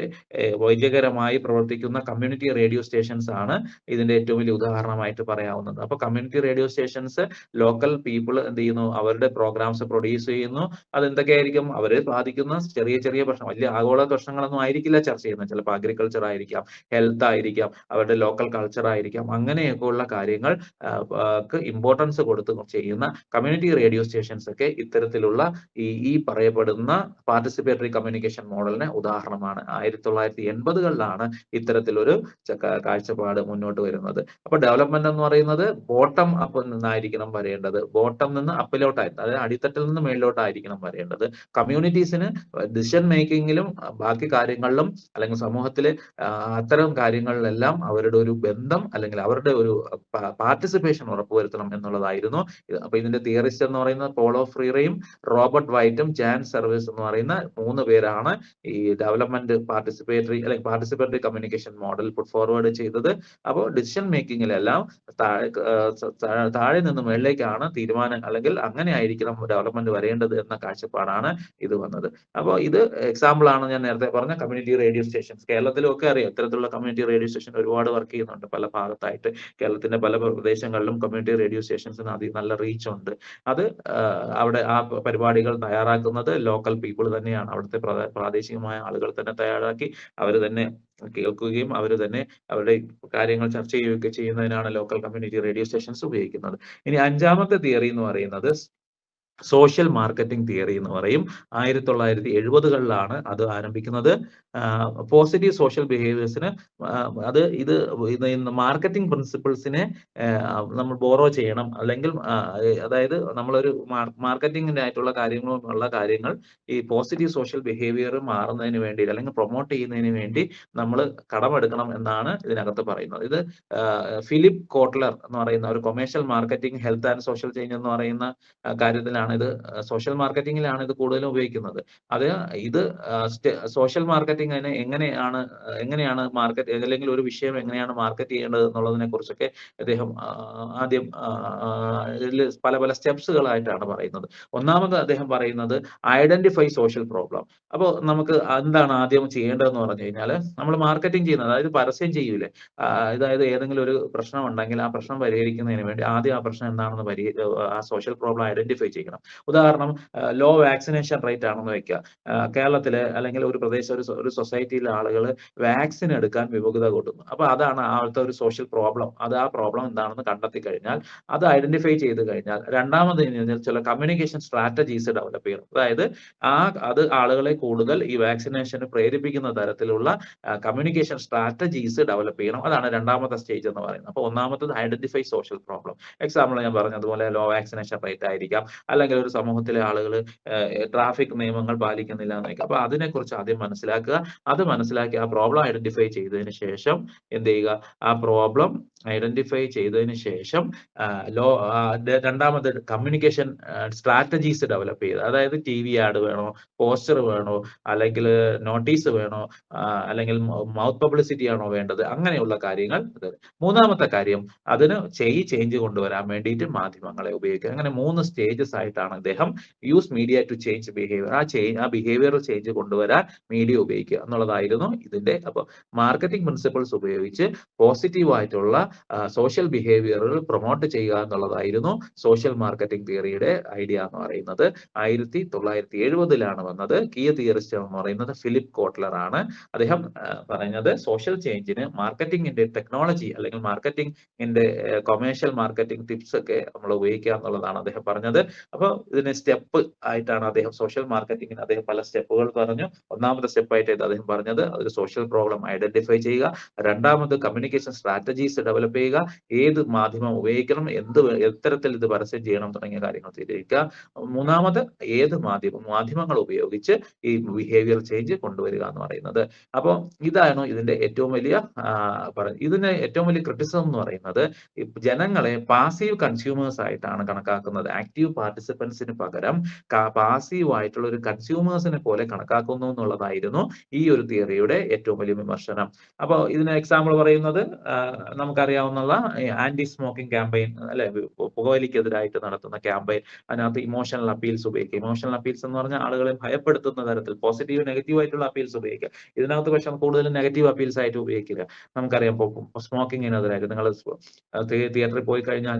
വൈദ്യകരമായി പ്രവർത്തിക്കുന്ന കമ്മ്യൂണിറ്റി റേഡിയോ സ്റ്റേഷൻസ് ആണ് ഇതിന്റെ ഏറ്റവും വലിയ ഉദാഹരണമായിട്ട് പറയാവുന്നത്. അപ്പൊ community radio stations local people എന്ത് ചെയ്യുന്നു, അവരുടെ പ്രോഗ്രാംസ് പ്രൊഡ്യൂസ് ചെയ്യുന്നു. അതെന്തൊക്കെയായിരിക്കും, അവരെ ബാധിക്കുന്ന ചെറിയ ചെറിയ പ്രശ്നം, വലിയ ആഗോള പ്രശ്നങ്ങളൊന്നും ആയിരിക്കില്ല ചർച്ച ചെയ്യുന്നത്. ചിലപ്പോൾ അഗ്രികൾച്ചർ ആയിരിക്കാം, ഹെൽത്ത് ആയിരിക്കാം, അവരുടെ ലോക്കൽ കൾച്ചർ ആയിരിക്കാം, അങ്ങനെയൊക്കെ ഉള്ള കാര്യങ്ങൾ ഇമ്പോർട്ടൻസ് കൊടുത്ത് ചെയ്യുന്ന കമ്മ്യൂണിറ്റി റേഡിയോ സ്റ്റേഷൻസ് ഒക്കെ ഇത്തരത്തിലുള്ള ഈ പറയപ്പെടുന്ന പാർട്ടിസിപ്പേറ്ററി കമ്മ്യൂണിക്കേഷൻ മോഡലിന് ഉദാഹരണമാണ്. 1980കളിലാണ് ഇത്തരത്തിലൊരു കാഴ്ചപ്പാട് മുന്നോട്ട് വരുന്നത്. അപ്പൊ ഡെവലപ്മെന്റ് എന്ന് പറയുന്നത് ബോട്ടം അപ്പ് നിന്നായിരിക്കണം വരേണ്ടത്, ബോട്ടം നിന്ന് അപ്പിലോട്ടായി, അതായത് അടിത്തട്ടിൽ നിന്ന് മേളിലോട്ടായിരിക്കണം വരേണ്ടത്. കമ്മ്യൂണിറ്റീസിന് ഡിസിഷൻ മേക്കിങ്ങിലും ബാക്കി കാര്യങ്ങളിലും അല്ലെങ്കിൽ സമൂഹത്തിലെ അത്തരം കാര്യങ്ങളിലെല്ലാം അവരുടെ ഒരു ബന്ധം അല്ലെങ്കിൽ അവരുടെ ഒരു പാർട്ടിസിപ്പേഷൻ ഉറപ്പുവരുത്തണം എന്നുള്ളതായിരുന്നു. അപ്പൊ ഇതിന്റെ തിയറിസ്റ്റ് എന്ന് പറയുന്നത് പോളോ ഫ്രീറയും റോബർട്ട് വൈറ്റും ജാൻ സർവീസ് എന്ന് പറയുന്ന 3 പേരാണ് ഈ development participatory communication model puttu forward ചെയ്തത്. അപ്പോൾ ഡിസിഷൻ മേക്കിങ്ങിലെല്ലാം താഴെ നിന്ന് മുകളിലേക്കാണ് തീരുമാനം, അല്ലെങ്കിൽ അങ്ങനെ ആയിരിക്കണം ഡെവലപ്മെന്റ് വരേണ്ടത് എന്ന കാഴ്ചപ്പാടാണ് ഇത് വന്നത്. അപ്പോൾ ഇത് എക്സാമ്പിൾ ആണ് ഞാൻ നേരത്തെ പറഞ്ഞ കമ്മ്യൂണിറ്റി റേഡിയോ സ്റ്റേഷൻസ്. കേരളത്തിലും ഒക്കെ അറിയാം ഇത്തരത്തിലുള്ള കമ്മ്യൂണിറ്റി റേഡിയോ സ്റ്റേഷൻ ഒരുപാട് വർക്ക് ചെയ്യുന്നുണ്ട് പല ഭാഗത്തായിട്ട്. കേരളത്തിന്റെ പല പ്രദേശങ്ങളിലും കമ്മ്യൂണിറ്റി റേഡിയോ സ്റ്റേഷൻസിന് നല്ല റീച്ച് ഉണ്ട്. അത് അവിടെ ആ പരിപാടികൾ തയ്യാറാക്കുന്നത് ലോക്കൽ പീപ്പിൾ തന്നെയാണ്. അവിടുത്തെ പ്രാദേശികമായ ആളുകൾ തന്നെ തയ്യാറാക്കി അവർ തന്നെ കേൾക്കുകയും അവർ തന്നെ അവരുടെ കാര്യങ്ങൾ ചർച്ച ചെയ്യുകയൊക്കെ ചെയ്യുന്നതിനാണ് ലോക്കൽ കമ്മ്യൂണിറ്റി റേഡിയോ സ്റ്റേഷൻസ് ഉപയോഗിക്കുന്നത്. ഇനി 5ാമത്തെ തിയറി എന്ന് പറയുന്നത് സോഷ്യൽ മാർക്കറ്റിംഗ് തിയറി എന്ന് പറയും. 1970കളിലാണ് അത് ആരംഭിക്കുന്നത്. പോസിറ്റീവ് സോഷ്യൽ ബിഹേവിയേഴ്സിന് ഇത് മാർക്കറ്റിംഗ് പ്രിൻസിപ്പിൾസിനെ നമ്മൾ ബോറോ ചെയ്യണം, അല്ലെങ്കിൽ അതായത് നമ്മളൊരു മാർക്കറ്റിംഗിന്റെ ആയിട്ടുള്ള കാര്യങ്ങൾ ഈ പോസിറ്റീവ് സോഷ്യൽ ബിഹേവിയർ മാറുന്നതിന് വേണ്ടി അല്ലെങ്കിൽ പ്രൊമോട്ട് ചെയ്യുന്നതിന് വേണ്ടി നമ്മൾ കടമെടുക്കണം എന്നാണ് ഇതിനകത്ത് പറയുന്നത്. ഇത് ഫിലിപ്പ് കോട്ട്ലർ എന്ന് പറയുന്ന ഒരു commercial marketing health and social change എന്ന് പറയുന്ന കാര്യത്തിലാണ് ഇത്, സോഷ്യൽ മാർക്കറ്റിംഗിലാണ് ഇത് കൂടുതലും ഉപയോഗിക്കുന്നത്. ഇത് സോഷ്യൽ മാർക്കറ്റിംഗ് എങ്ങനെയാണ് മാർക്കറ്റ് അല്ലെങ്കിൽ ഒരു വിഷയം എങ്ങനെയാണ് മാർക്കറ്റ് ചെയ്യേണ്ടത് എന്നുള്ളതിനെ കുറിച്ചൊക്കെ അദ്ദേഹം ആദ്യം ഇതിൽ പല സ്റ്റെപ്സുകളായിട്ടാണ് പറയുന്നത്. ഒന്നാമത് അദ്ദേഹം പറയുന്നത് ഐഡന്റിഫൈ സോഷ്യൽ പ്രോബ്ലം. അപ്പോൾ നമുക്ക് എന്താണ് ആദ്യം ചെയ്യേണ്ടതെന്ന് പറഞ്ഞു കഴിഞ്ഞാൽ, നമ്മൾ മാർക്കറ്റിംഗ് ചെയ്യുന്നത്, അതായത് പരസ്യം ചെയ്യൂലേ, അതായത് ഏതെങ്കിലും ഒരു പ്രശ്നം ഉണ്ടെങ്കിൽ ആ പ്രശ്നം പരിഹരിക്കുന്നതിന് വേണ്ടി ആദ്യം ആ പ്രശ്നം എന്താണെന്ന് ആ സോഷ്യൽ പ്രോബ്ലം ഐഡന്റിഫൈ ചെയ്യണം. ഉദാഹരണം, ലോ വാക്സിനേഷൻ റേറ്റ് ആണെന്ന് വെക്കുക. കേരളത്തിലെ അല്ലെങ്കിൽ ഒരു ഒരു സൊസൈറ്റിയിലെ ആളുകൾ വാക്സിൻ എടുക്കാൻ വിമുഖത കൂട്ടുന്നു. അപ്പൊ അതാണ് അവിടുത്തെ ഒരു സോഷ്യൽ പ്രോബ്ലം. ആ പ്രോബ്ലം എന്താണെന്ന് കണ്ടെത്തി കഴിഞ്ഞാൽ, അത് ഐഡന്റിഫൈ ചെയ്ത് കഴിഞ്ഞാൽ, രണ്ടാമത് ചില കമ്മ്യൂണിക്കേഷൻ സ്ട്രാറ്റജീസ് ഡെവലപ്പ് ചെയ്യണം. അതായത് അത് ആളുകളെ കൂടുതൽ ഈ വാക്സിനേഷന് പ്രേരിപ്പിക്കുന്ന തരത്തിലുള്ള കമ്മ്യൂണിക്കേഷൻ സ്ട്രാറ്റജീസ് ഡെവലപ്പ് ചെയ്യണം. അതാണ് രണ്ടാമത്തെ സ്റ്റേജ് എന്ന് പറയുന്നത്. അപ്പൊ ഒന്നാമത്തത് ഐഡന്റിഫൈ സോഷ്യൽ പ്രോബ്ലം. എക്സാമ്പിൾ ഞാൻ പറഞ്ഞതുപോലെ ലോ വാക്സിനേഷൻ റേറ്റ് ആയിരിക്കാം, അല്ലെങ്കിൽ ഒരു സമൂഹത്തിലെ ആളുകൾ ട്രാഫിക് നിയമങ്ങൾ പാലിക്കുന്നില്ല എന്നൊക്കെ. അപ്പൊ അതിനെക്കുറിച്ച് ആദ്യം മനസ്സിലാക്കുക. അത് മനസ്സിലാക്കി ആ പ്രോബ്ലം ഐഡന്റിഫൈ ചെയ്തതിന് ശേഷം എന്ത് ചെയ്യുക, ആ പ്രോബ്ലം ഐഡന്റിഫൈ ചെയ്തതിന് ശേഷം രണ്ടാമത് കമ്മ്യൂണിക്കേഷൻ സ്ട്രാറ്റജീസ് ഡെവലപ്പ് ചെയ്ത്, അതായത് TV ആഡ് വേണോ, പോസ്റ്റർ വേണോ, അല്ലെങ്കിൽ നോട്ടീസ് വേണോ, അല്ലെങ്കിൽ മൗത്ത് പബ്ലിസിറ്റി ആണോ വേണ്ടത്, അങ്ങനെയുള്ള കാര്യങ്ങൾ. മൂന്നാമത്തെ കാര്യം, അതിന് ചേഞ്ച് കൊണ്ടുവരാൻ വേണ്ടിയിട്ട് മാധ്യമങ്ങളെ ഉപയോഗിക്കുക. അങ്ങനെ 3 സ്റ്റേജസ് ആയിട്ടാണ് അദ്ദേഹം use media to change behaviour, ആ ബിഹേവിയർ ചേഞ്ച് കൊണ്ടുവരാൻ മീഡിയ ഉപയോഗിക്കുക എന്നുള്ളതായിരുന്നു ഇതിന്റെ. അപ്പോൾ മാർക്കറ്റിംഗ് പ്രിൻസിപ്പിൾസ് ഉപയോഗിച്ച് പോസിറ്റീവ് ആയിട്ടുള്ള സോഷ്യൽ ബിഹേവിയറുകൾ പ്രൊമോട്ട് ചെയ്യുക എന്നുള്ളതായിരുന്നു സോഷ്യൽ മാർക്കറ്റിംഗ് തിയറിയുടെ ഐഡിയ എന്ന് പറയുന്നത്. 1970ലാണ് വന്നത്. കീ തിയറിസ്റ്റ് എന്ന് പറയുന്നത് ഫിലിപ്പ് കോട്ട്ലർ ആണ്. അദ്ദേഹം പറയുന്നത് സോഷ്യൽ ചേഞ്ചിന് മാർക്കറ്റിംഗിന്റെ ടെക്നോളജി അല്ലെങ്കിൽ മാർക്കറ്റിംഗിന്റെ കൊമേഴ്ഷ്യൽ മാർക്കറ്റിംഗ് ടിപ്സ് ഒക്കെ നമ്മൾ ഉപയോഗിക്കുക എന്നുള്ളതാണ് അദ്ദേഹം പറഞ്ഞത്. അപ്പോൾ ഇതിന് സ്റ്റെപ്പ് ആയിട്ടാണ് അദ്ദേഹം സോഷ്യൽ മാർക്കറ്റിംഗിന് അദ്ദേഹം പല സ്റ്റെപ്പുകൾ പറഞ്ഞു. ഒന്നാമത്തെ സ്റ്റെപ്പ് ആയിട്ട് അദ്ദേഹം പറഞ്ഞത് ഒരു സോഷ്യൽ പ്രോബ്ലം ഐഡന്റിഫൈ ചെയ്യുക, രണ്ടാമത് കമ്മ്യൂണിക്കേഷൻ സ്ട്രാറ്റജീസ് ഡെവലപ്പ് ഡെവലപ്പ് ചെയ്യുക, ഏത് മാധ്യമം ഉപയോഗിക്കണം, എത്തരത്തിൽ ഇത് പരസ്യം ചെയ്യണം തുടങ്ങിയ കാര്യങ്ങൾ തീരുമാനിക്കുക. മൂന്നാമത് ഏത് മാധ്യമങ്ങൾ ഉപയോഗിച്ച് ഈ ബിഹേവിയർ ചേഞ്ച് കൊണ്ടുവരിക എന്ന് പറയുന്നത്. അപ്പോൾ ഇതാണ് ഇതിന്റെ ഏറ്റവും വലിയ ഇതിന് ഏറ്റവും വലിയ ക്രിറ്റിസിസം എന്ന് പറയുന്നത് ജനങ്ങളെ പാസീവ് കൺസ്യൂമേഴ്സ് ആയിട്ടാണ് കണക്കാക്കുന്നത്. ആക്റ്റീവ് പാർട്ടിസിപ്പൻസിന് പകരം പാസീവ് ആയിട്ടുള്ള ഒരു കൺസ്യൂമേഴ്സിനെ പോലെ കണക്കാക്കുന്നു എന്നുള്ളതായിരുന്നു ഈ ഒരു തിയറിയുടെ ഏറ്റവും വലിയ വിമർശനം. അപ്പോൾ ഇതിന് എക്സാമ്പിൾ പറയുന്നത് നമുക്കറിയാവുന്ന ആന്റി സ്മോക്കിംഗ് ക്യാമ്പയിൻ അല്ലെ, പുകവലിക്കെതിരായിട്ട് നടത്തുന്ന ക്യാമ്പയിൻ. അതിനകത്ത് ഇമോഷണൽ അപ്പീൽസ് ഉപയോഗിക്കുക. ഇമോഷണൽ അപ്പീൽസ് എന്ന് പറഞ്ഞാൽ ആളുകളെ ഭയപ്പെടുത്തുന്ന തരത്തിൽ പോസിറ്റീവ് നെഗറ്റീവ് ആയിട്ടുള്ള അപ്പീൽസ് ഉപയോഗിക്കുക. ഇതിനകത്ത് പക്ഷെ കൂടുതലും നെഗറ്റീവ് അപ്പീൽസ് ആയിട്ട് ഉപയോഗിക്കുക. നമുക്കറിയാം സ്മോക്കിങ്ങിനെതിരായിട്ട് നിങ്ങൾ തിയേറ്ററിൽ പോയി കഴിഞ്ഞാൽ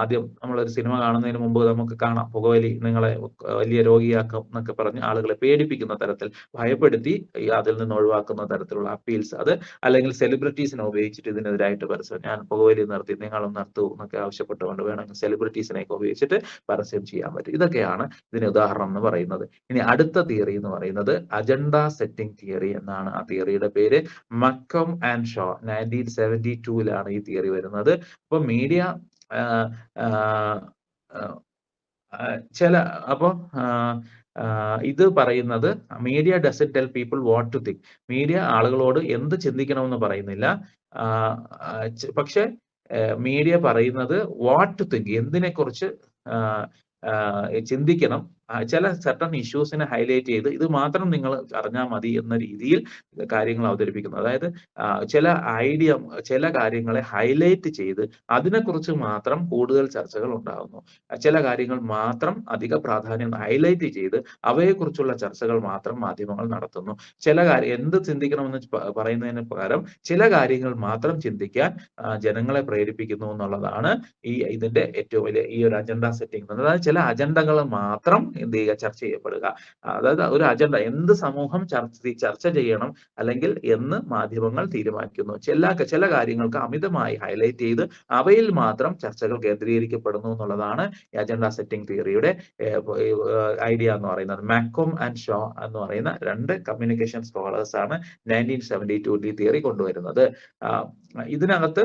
ആദ്യം നമ്മളൊരു സിനിമ കാണുന്നതിന് മുമ്പ് നമുക്ക് കാണാം പുകവലി നിങ്ങളെ വലിയ രോഗിയാക്കും എന്നൊക്കെ പറഞ്ഞ് ആളുകളെ പേടിപ്പിക്കുന്ന തരത്തിൽ ഭയപ്പെടുത്തി അതിൽ നിന്ന് ഒഴിവാക്കുന്ന തരത്തിലുള്ള അപ്പീൽസ്. അത് അല്ലെങ്കിൽ സെലിബ്രിറ്റീസിനെ ഉപയോഗിച്ചിട്ട് ഇതിനെതിരായിട്ട് പരസ്യം, ഞാൻ പുകവലി നിർത്തി നിങ്ങളും നിർത്തൂ എന്നൊക്കെ ആവശ്യപ്പെട്ടുകൊണ്ട് വേണമെങ്കിൽ സെലിബ്രിറ്റീസിനെയൊക്കെ ഉപയോഗിച്ചിട്ട് പരസ്യം ചെയ്യാൻ പറ്റും. ഇതൊക്കെയാണ് ഇതിന് ഉദാഹരണം എന്ന് പറയുന്നത്. ഇനി അടുത്ത തിയറി എന്ന് പറയുന്നത് അജണ്ട സെറ്റിംഗ് തിയറി എന്നാണ്. ആ തിയറിയുടെ പേര് മക്കം ആൻഡ് ഷോ. 1972 ഈ തിയറി വരുന്നത്. അപ്പൊ മീഡിയ ഇത് പറയുന്നത് media doesn't tell people what to think. Media ആളുകളോട് എന്ത് ചിന്തിക്കണമെന്ന് പറയുന്നില്ല. പക്ഷെ മീഡിയ പറയുന്നത് വാട്ട് ടു തിങ്ക്, എന്തിനെ കുറിച്ച് ചിന്തിക്കണം. ചില സർട്ടൺ ഇഷ്യൂസിനെ ഹൈലൈറ്റ് ചെയ്ത് ഇത് മാത്രം നിങ്ങൾ അറിഞ്ഞാൽ മതി എന്ന രീതിയിൽ കാര്യങ്ങൾ അവതരിപ്പിക്കുന്നു. അതായത് ചില കാര്യങ്ങളെ ഹൈലൈറ്റ് ചെയ്ത് അതിനെക്കുറിച്ച് മാത്രം കൂടുതൽ ചർച്ചകൾ ഉണ്ടാകുന്നു. ചില കാര്യങ്ങൾ മാത്രം അധിക പ്രാധാന്യം ഹൈലൈറ്റ് ചെയ്ത് അവയെക്കുറിച്ചുള്ള ചർച്ചകൾ മാത്രം മാധ്യമങ്ങൾ നടത്തുന്നു. എന്ത് ചിന്തിക്കണമെന്ന് പറയുന്നതിന് പകരം ചില കാര്യങ്ങൾ മാത്രം ചിന്തിക്കാൻ ജനങ്ങളെ പ്രേരിപ്പിക്കുന്നു എന്നുള്ളതാണ് ഇതിന്റെ ഏറ്റവും വലിയ ഈ ഒരു അജണ്ട സെറ്റിംഗ്. അതായത് ചില അജണ്ടകൾ മാത്രം എന്ത് ചെയ്യുക, ചർച്ച ചെയ്യപ്പെടുക. അതായത് ഒരു അജണ്ട, എന്ത് സമൂഹം ചർച്ച ചെയ്യണം അല്ലെങ്കിൽ എന്ന് മാധ്യമങ്ങൾ തീരുമാനിക്കുന്നു. ചില കാര്യങ്ങൾക്ക് അമിതമായി ഹൈലൈറ്റ് ചെയ്ത് അവയിൽ മാത്രം ചർച്ചകൾ കേന്ദ്രീകരിക്കപ്പെടുന്നു എന്നുള്ളതാണ് ഈ അജണ്ട സെറ്റിംഗ് തിയറിയുടെ ഐഡിയ എന്ന് പറയുന്നത്. മാക്കോം ആൻഡ് ഷോ എന്ന് പറയുന്ന രണ്ട് കമ്മ്യൂണിക്കേഷൻ സ്കോളേഴ്സ് ആണ് 1972 ഈ തിയറി കൊണ്ടുവരുന്നത്. ഇതിനകത്ത്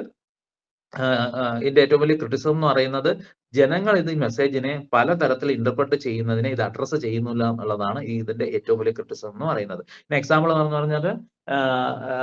ഇതിന്റെ ഏറ്റവും വലിയ ക്രിറ്റിസിസം എന്ന് പറയുന്നത് ജനങ്ങൾ ഈ മെസ്സേജിനെ പലതരത്തിൽ ഇന്റർപ്രറ്റ് ചെയ്യുന്നതിനെ ഇത് അഡ്രസ്സ് ചെയ്യുന്നില്ല എന്നുള്ളതാണ് ഇതിന്റെ ഏറ്റവും വലിയ ക്രിറ്റിസിസം എന്ന് പറയുന്നത്. എക്സാമ്പിൾ എന്ന് പറഞ്ഞാൽ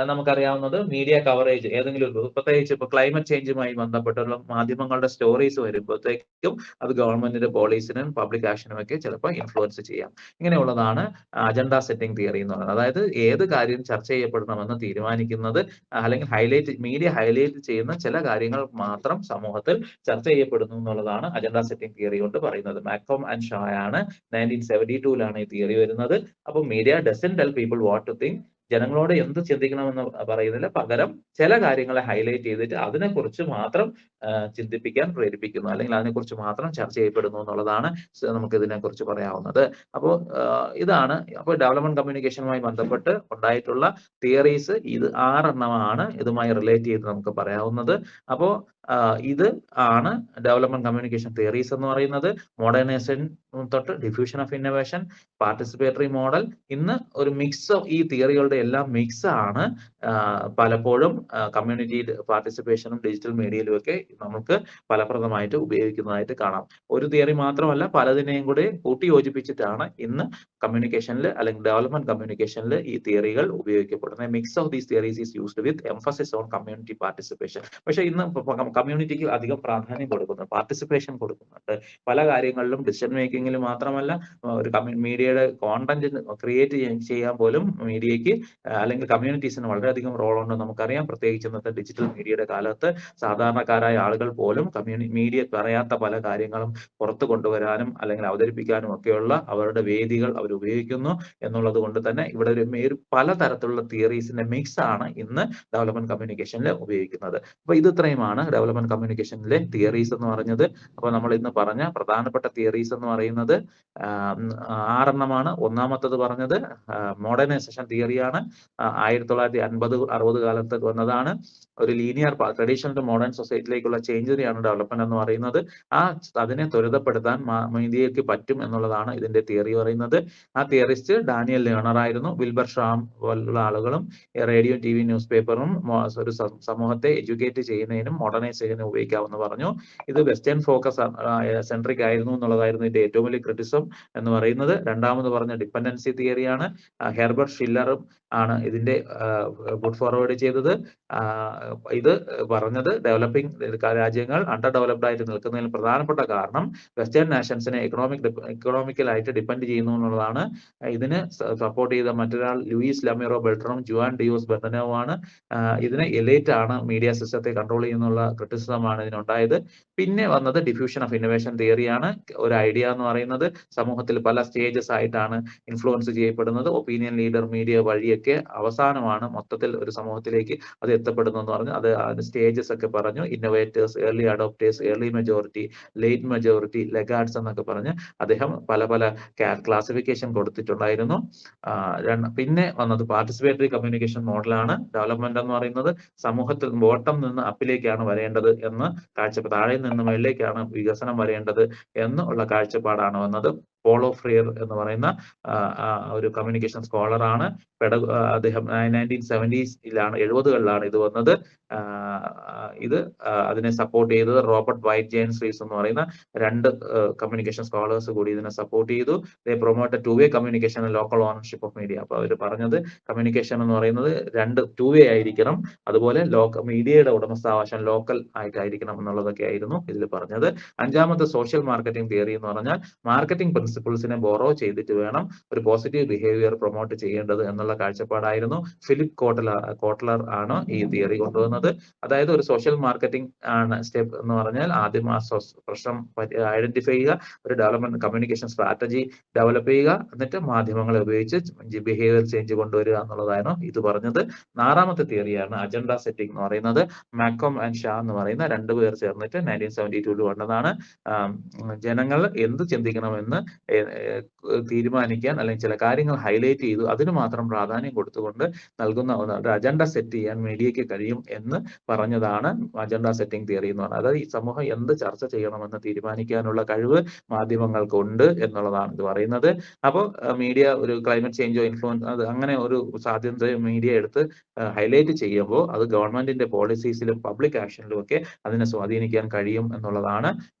നമുക്കറിയാവുന്നത് മീഡിയ കവറേജ്, ഏതെങ്കിലും പ്രത്യേകിച്ച് ഇപ്പൊ ക്ലൈമറ്റ് ചേഞ്ചുമായി ബന്ധപ്പെട്ടുള്ള മാധ്യമങ്ങളുടെ സ്റ്റോറീസ് വരുമ്പോഴത്തേക്കും അത് ഗവൺമെന്റിന്റെ പോളിസിനും പബ്ലിക് ആക്ഷനും ഒക്കെ ചിലപ്പോൾ ഇൻഫ്ലുവൻസ് ചെയ്യാം. ഇങ്ങനെയുള്ളതാണ് അജണ്ട സെറ്റിംഗ് തിയറി എന്ന് പറയുന്നത്. അതായത് ഏത് കാര്യം ചർച്ച ചെയ്യപ്പെടണമെന്ന് തീരുമാനിക്കുന്നത് അല്ലെങ്കിൽ മീഡിയ ഹൈലൈറ്റ് ചെയ്യുന്ന ചില കാര്യങ്ങൾ മാത്രം സമൂഹത്തിൽ ചർച്ച ചെയ്യപ്പെടുന്നു എന്നുള്ളതാണ് അജണ്ട സെറ്റിംഗ് തിയറി കൊണ്ട് പറയുന്നത്. മാക്കോം ആൻഡ് ഷോ ആണ് 1972 ഈ തിയറി വരുന്നത്. അപ്പൊ media doesn't tell people what to think, ജനങ്ങളോട് എന്ത് ചിന്തിക്കണമെന്ന് പറയുന്നില്ല, പകരം ചില കാര്യങ്ങളെ ഹൈലൈറ്റ് ചെയ്തിട്ട് അതിനെക്കുറിച്ച് മാത്രം ചിന്തിപ്പിക്കാൻ പ്രേരിപ്പിക്കുന്നു, അല്ലെങ്കിൽ അതിനെക്കുറിച്ച് മാത്രം ചർച്ച ചെയ്യപ്പെടുന്നു എന്നുള്ളതാണ് നമുക്ക് ഇതിനെക്കുറിച്ച് പറയാവുന്നത്. അപ്പോൾ അപ്പോൾ ഡെവലപ്മെന്റ് കമ്മ്യൂണിക്കേഷനുമായി ബന്ധപ്പെട്ട് ഉണ്ടായിട്ടുള്ള തിയറീസ് ഇത് 6 എണ്ണമാണ് ഇതുമായി റിലേറ്റ് ചെയ്ത് നമുക്ക് പറയാവുന്നത്. അപ്പോൾ ഇത് ആണ് ഡെവലപ്മെന്റ് കമ്മ്യൂണിക്കേഷൻ തിയറീസ് എന്ന് പറയുന്നത്. മോഡേണൈസേഷൻ തൊട്ട് diffusion of innovation, participatory model, ഇന്ന് ഒരു മിക്സ് ഓഫ് ഈ തിയറികളുടെ എല്ലാം മിക്സ് ആണ് പലപ്പോഴും കമ്മ്യൂണിറ്റി പാർട്ടിസിപ്പേഷനും ഡിജിറ്റൽ മീഡിയയിലും ഒക്കെ നമുക്ക് ഫലപ്രദമായിട്ട് ഉപയോഗിക്കുന്നതായിട്ട് കാണാം. ഒരു തിയറി മാത്രമല്ല, പലതിനെയും കൂടെ കൂട്ടി യോജിപ്പിച്ചിട്ടാണ് ഇന്ന് കമ്മ്യൂണിക്കേഷനിൽ അല്ലെങ്കിൽ ഡെവലപ്മെന്റ് കമ്മ്യൂണിക്കേഷനിൽ ഈ തിയറികൾ ഉപയോഗിക്കപ്പെടുന്നത്. Mix of these theories is used with emphasis on community participation. പക്ഷെ ഇന്ന് കമ്മ്യൂണിറ്റിക്ക് അധികം പ്രാധാന്യം കൊടുക്കുന്നുണ്ട്, പാർട്ടിസിപ്പേഷൻ കൊടുക്കുന്നുണ്ട്. പല കാര്യങ്ങളിലും ഡിസിഷൻ മേക്കിങ്ങിൽ മാത്രമല്ല, ഒരു മീഡിയയുടെ കോണ്ടന്റ് ക്രിയേറ്റ് ചെയ്യാൻ പോലും മീഡിയയ്ക്ക് അല്ലെങ്കിൽ കമ്മ്യൂണിറ്റീസിന് വളരെയധികം റോൾ ഉണ്ട്. നമുക്കറിയാം, പ്രത്യേകിച്ച് ഇന്നത്തെ ഡിജിറ്റൽ മീഡിയയുടെ കാലത്ത് സാധാരണക്കാരായ ആളുകൾ പോലും മീഡിയ പറയാത്ത പല കാര്യങ്ങളും പുറത്തു കൊണ്ടുവരാനും അല്ലെങ്കിൽ അവതരിപ്പിക്കാനും ഒക്കെയുള്ള അവരുടെ വേദികൾ അവർ ഉപയോഗിക്കുന്നു എന്നുള്ളത് കൊണ്ട് തന്നെ ഇവിടെ ഒരു പലതരത്തിലുള്ള തിയറീസിന്റെ മിക്സ് ആണ് ഇന്ന് ഡെവലപ്മെന്റ് കമ്മ്യൂണിക്കേഷനിൽ ഉപയോഗിക്കുന്നത്. അപ്പൊ ഇത് ഇത്രയുമാണ് ഡെവലപ്മെന്റ് കമ്മ്യൂണിക്കേഷനിലെ തിയറീസ് എന്ന് പറഞ്ഞത്. അപ്പൊ നമ്മൾ ഇന്ന് പറഞ്ഞ പ്രധാനപ്പെട്ട തിയറീസ് എന്ന് പറയുന്നത് 6 എണ്ണമാണ്. ഒന്നാമത്തത് പറഞ്ഞത് മോഡേണൈസേഷൻ തിയറിയാണ്. 1950 50-60 കാലത്ത് വന്നതാണ്. ഒരു ലീനിയർ ട്രഡീഷണൽ മോഡേൺ സൊസൈറ്റിയിലേക്കുള്ള ചേഞ്ചിനെയാണ് ഡെവലപ്മെന്റ് എന്ന് പറയുന്നത്. അതിനെ ത്വരിതപ്പെടുത്താൻ മീഡിയയ്ക്ക് പറ്റും എന്നുള്ളതാണ് ഇതിന്റെ തിയറി പറയുന്നത്. ആ തിയറിസ്റ്റ് ഡാനിയൽ ലേണർ ആയിരുന്നു. വിൽബർ ഷാം പോലുള്ള ആളുകളും റേഡിയോ, TV, ന്യൂസ് പേപ്പറും ഒരു സമൂഹത്തെ എഡ്യൂക്കേറ്റ് ചെയ്യുന്നതിനും മോഡേണൈസ് ചെയ്യുന്നതിനും ഉപയോഗിക്കാമെന്ന് പറഞ്ഞു. ഇത് വെസ്റ്റേൺ ഫോക്കസ് സെൻട്രിക് ആയിരുന്നു എന്നുള്ളതായിരുന്നു ഇതിന്റെ ഏറ്റവും വലിയ ക്രിറ്റിസം എന്ന് പറയുന്നത്. രണ്ടാമത് പറഞ്ഞ ഡിപ്പെൻഡൻസി തിയറിയാണ്. ഹെർബർട്ട് ഷില്ലറും ആണ് ഇതിന്റെ പുട്ട് ഫോർവേഡ് ചെയ്തത്. ഇത് പറഞ്ഞത് ഡെവലപ്പിംഗ് രാജ്യങ്ങൾ അണ്ടർ ഡെവലപ്ഡ് ആയിട്ട് നിൽക്കുന്നതിൽ പ്രധാനപ്പെട്ട കാരണം വെസ്റ്റേൺ നാഷൻസിനെ ഇക്കണോമിക്കലായിട്ട് ഡിപ്പെൻഡ് ചെയ്യുന്നു എന്നുള്ളതാണ്. ഇതിന് സപ്പോർട്ട് ചെയ്ത മറ്റൊരാൾ ലൂയിസ് ലമിറോ ബെൽട്രോം, ജുവാൻ ഡിയോസ് ബെർണനോവാണ്. ഇതിനെ എലൈറ്റ് ആണ് മീഡിയ സിസ്റ്റത്തെ കൺട്രോൾ ചെയ്യുന്നുള്ള ക്രിറ്റിസിസമാണ് ഇതിനുണ്ടായത്. പിന്നെ വന്നത് ഡിഫ്യൂഷൻ ഓഫ് ഇന്നോവേഷൻ തിയറിയാണ്. ഒരു ഐഡിയ എന്ന് പറയുന്നത് സമൂഹത്തിൽ പല സ്റ്റേജസ് ആയിട്ടാണ് ഇൻഫ്ലുവൻസ് ചെയ്യപ്പെടുന്നത്. ഒപ്പീനിയൻ ലീഡർ, മീഡിയ വഴിയൊക്കെ അവസാനമാണ് മൊത്തത്തിൽ ഒരു സമൂഹത്തിലേക്ക് അത് എത്തപ്പെടുന്നു എന്ന് പറഞ്ഞു. അതിന് സ്റ്റേജസ് ഒക്കെ പറഞ്ഞു. Innovators, early adopters, early majority, late majority, laggards എന്നൊക്കെ പറഞ്ഞ് അദ്ദേഹം പല ക്ലാസിഫിക്കേഷൻ കൊടുത്തിട്ടുണ്ടായിരുന്നു. പിന്നെ വന്നത് പാർട്ടിസിപ്പേറ്ററി കമ്മ്യൂണിക്കേഷൻ മോഡലാണ്. ഡെവലപ്മെന്റ് എന്ന് പറയുന്നത് സമൂഹത്തിൽ ബോട്ടം നിന്ന് അപ്പിലേക്കാണ് വരേണ്ടത് എന്ന് താഴെ നിന്ന് മുകളിലേക്കാണ് വികസനം വരേണ്ടത് എന്നുള്ള കാഴ്ചപ്പാടാണ് വന്നത്. പോളോ ഫ്രിയർ എന്ന് പറയുന്ന ഒരു കമ്മ്യൂണിക്കേഷൻ സ്കോളറാണ്. അദ്ദേഹം 1970s-ലാണ് 70-കളിലാണ് ഇത് വന്നത്. ഇത് അതിനെ സപ്പോർട്ട് ചെയ്തത് റോബർട്ട് വൈറ്റ് ജെയിംസ് റീസ് എന്ന് പറയുന്ന 2 കമ്മ്യൂണിക്കേഷൻ സ്കോളേഴ്സ് കൂടി ഇതിനെ സപ്പോർട്ട് ചെയ്തു. They promoted two way communication and local ownership of media. അപ്പൊ അവർ പറഞ്ഞത് കമ്മ്യൂണിക്കേഷൻ എന്ന് പറയുന്നത് 2 വേ ആയിരിക്കണം, അതുപോലെ മീഡിയയുടെ ഉടമസ്ഥാവകാശം ലോക്കൽ ആയിട്ടായിരിക്കണം എന്നുള്ളതൊക്കെ ആയിരുന്നു ഇതിൽ പറഞ്ഞത്. അഞ്ചാമത്തെ സോഷ്യൽ മാർക്കറ്റിംഗ് തിയറി എന്ന് പറഞ്ഞാൽ മാർക്കറ്റിംഗ് പ്രിൻസിപ്പിൾസിനെ ബോറോ ചെയ്തിട്ട് വേണം ഒരു പോസിറ്റീവ് ബിഹേവിയർ പ്രൊമോട്ട് ചെയ്യേണ്ടത് എന്നുള്ള കാഴ്ചപ്പാടായിരുന്നു. ഫിലിപ്പ് കോട്ട്ലർ ആണ് ഈ തിയറി കൊണ്ടുവന്നത്. അതായത് ഒരു സോഷ്യൽ മാർക്കറ്റിംഗ് ആണ് സ്റ്റെപ്പ് എന്ന് പറഞ്ഞാൽ ആദ്യം ആ പ്രശ്നം ഐഡന്റിഫൈ ചെയ്യുക, ഒരു ഡെവലപ്മെന്റ് കമ്മ്യൂണിക്കേഷൻ സ്ട്രാറ്റജി ഡെവലപ്പ് ചെയ്യുക, എന്നിട്ട് മാധ്യമങ്ങളെ ഉപയോഗിച്ച് ബിഹേവിയർ ചേഞ്ച് കൊണ്ടുവരിക എന്നുള്ളതായിരുന്നു ഇത് പറഞ്ഞത്. 6ാമത്തെ തിയറിയാണ് അജണ്ട സെറ്റിംഗ് എന്ന് പറയുന്നത്. മാക്കോം ആൻഡ് ഷാ എന്ന് പറയുന്ന 2 പേർ ചേർന്നിട്ട് 1972 കൊണ്ടതാണ്. ജനങ്ങൾ എന്ത് ചിന്തിക്കണമെന്ന് തീരുമാനിക്കാൻ അല്ലെങ്കിൽ ചില കാര്യങ്ങൾ ഹൈലൈറ്റ് ചെയ്തു അതിന് മാത്രം പ്രാധാന്യം കൊടുത്തുകൊണ്ട് നൽകുന്ന ഒരു അജണ്ട സെറ്റ് ചെയ്യാൻ മീഡിയയ്ക്ക് കഴിയും എന്ന് പറഞ്ഞതാണ് അജണ്ട സെറ്റിംഗ് തിയറി എന്ന് പറയുന്നത്. അതായത് ഈ സമൂഹം എന്ത് ചർച്ച ചെയ്യണമെന്ന് തീരുമാനിക്കാനുള്ള കഴിവ് മാധ്യമങ്ങൾക്കുണ്ട് എന്നുള്ളതാണ് ഇത് പറയുന്നത്. അപ്പോൾ മീഡിയ ഒരു ക്ലൈമറ്റ് ചേഞ്ചോ ഇൻഫ്ലുവൻസ് അങ്ങനെ ഒരു സാധ്യത മീഡിയ എടുത്ത് ഹൈലൈറ്റ് ചെയ്യുമ്പോൾ അത് ഗവൺമെന്റിന്റെ പോളിസീസിലും പബ്ലിക് ആക്ഷനിലും ഒക്കെ അതിനെ സ്വാധീനിക്കാൻ കഴിയും എന്നുള്ളതാണ്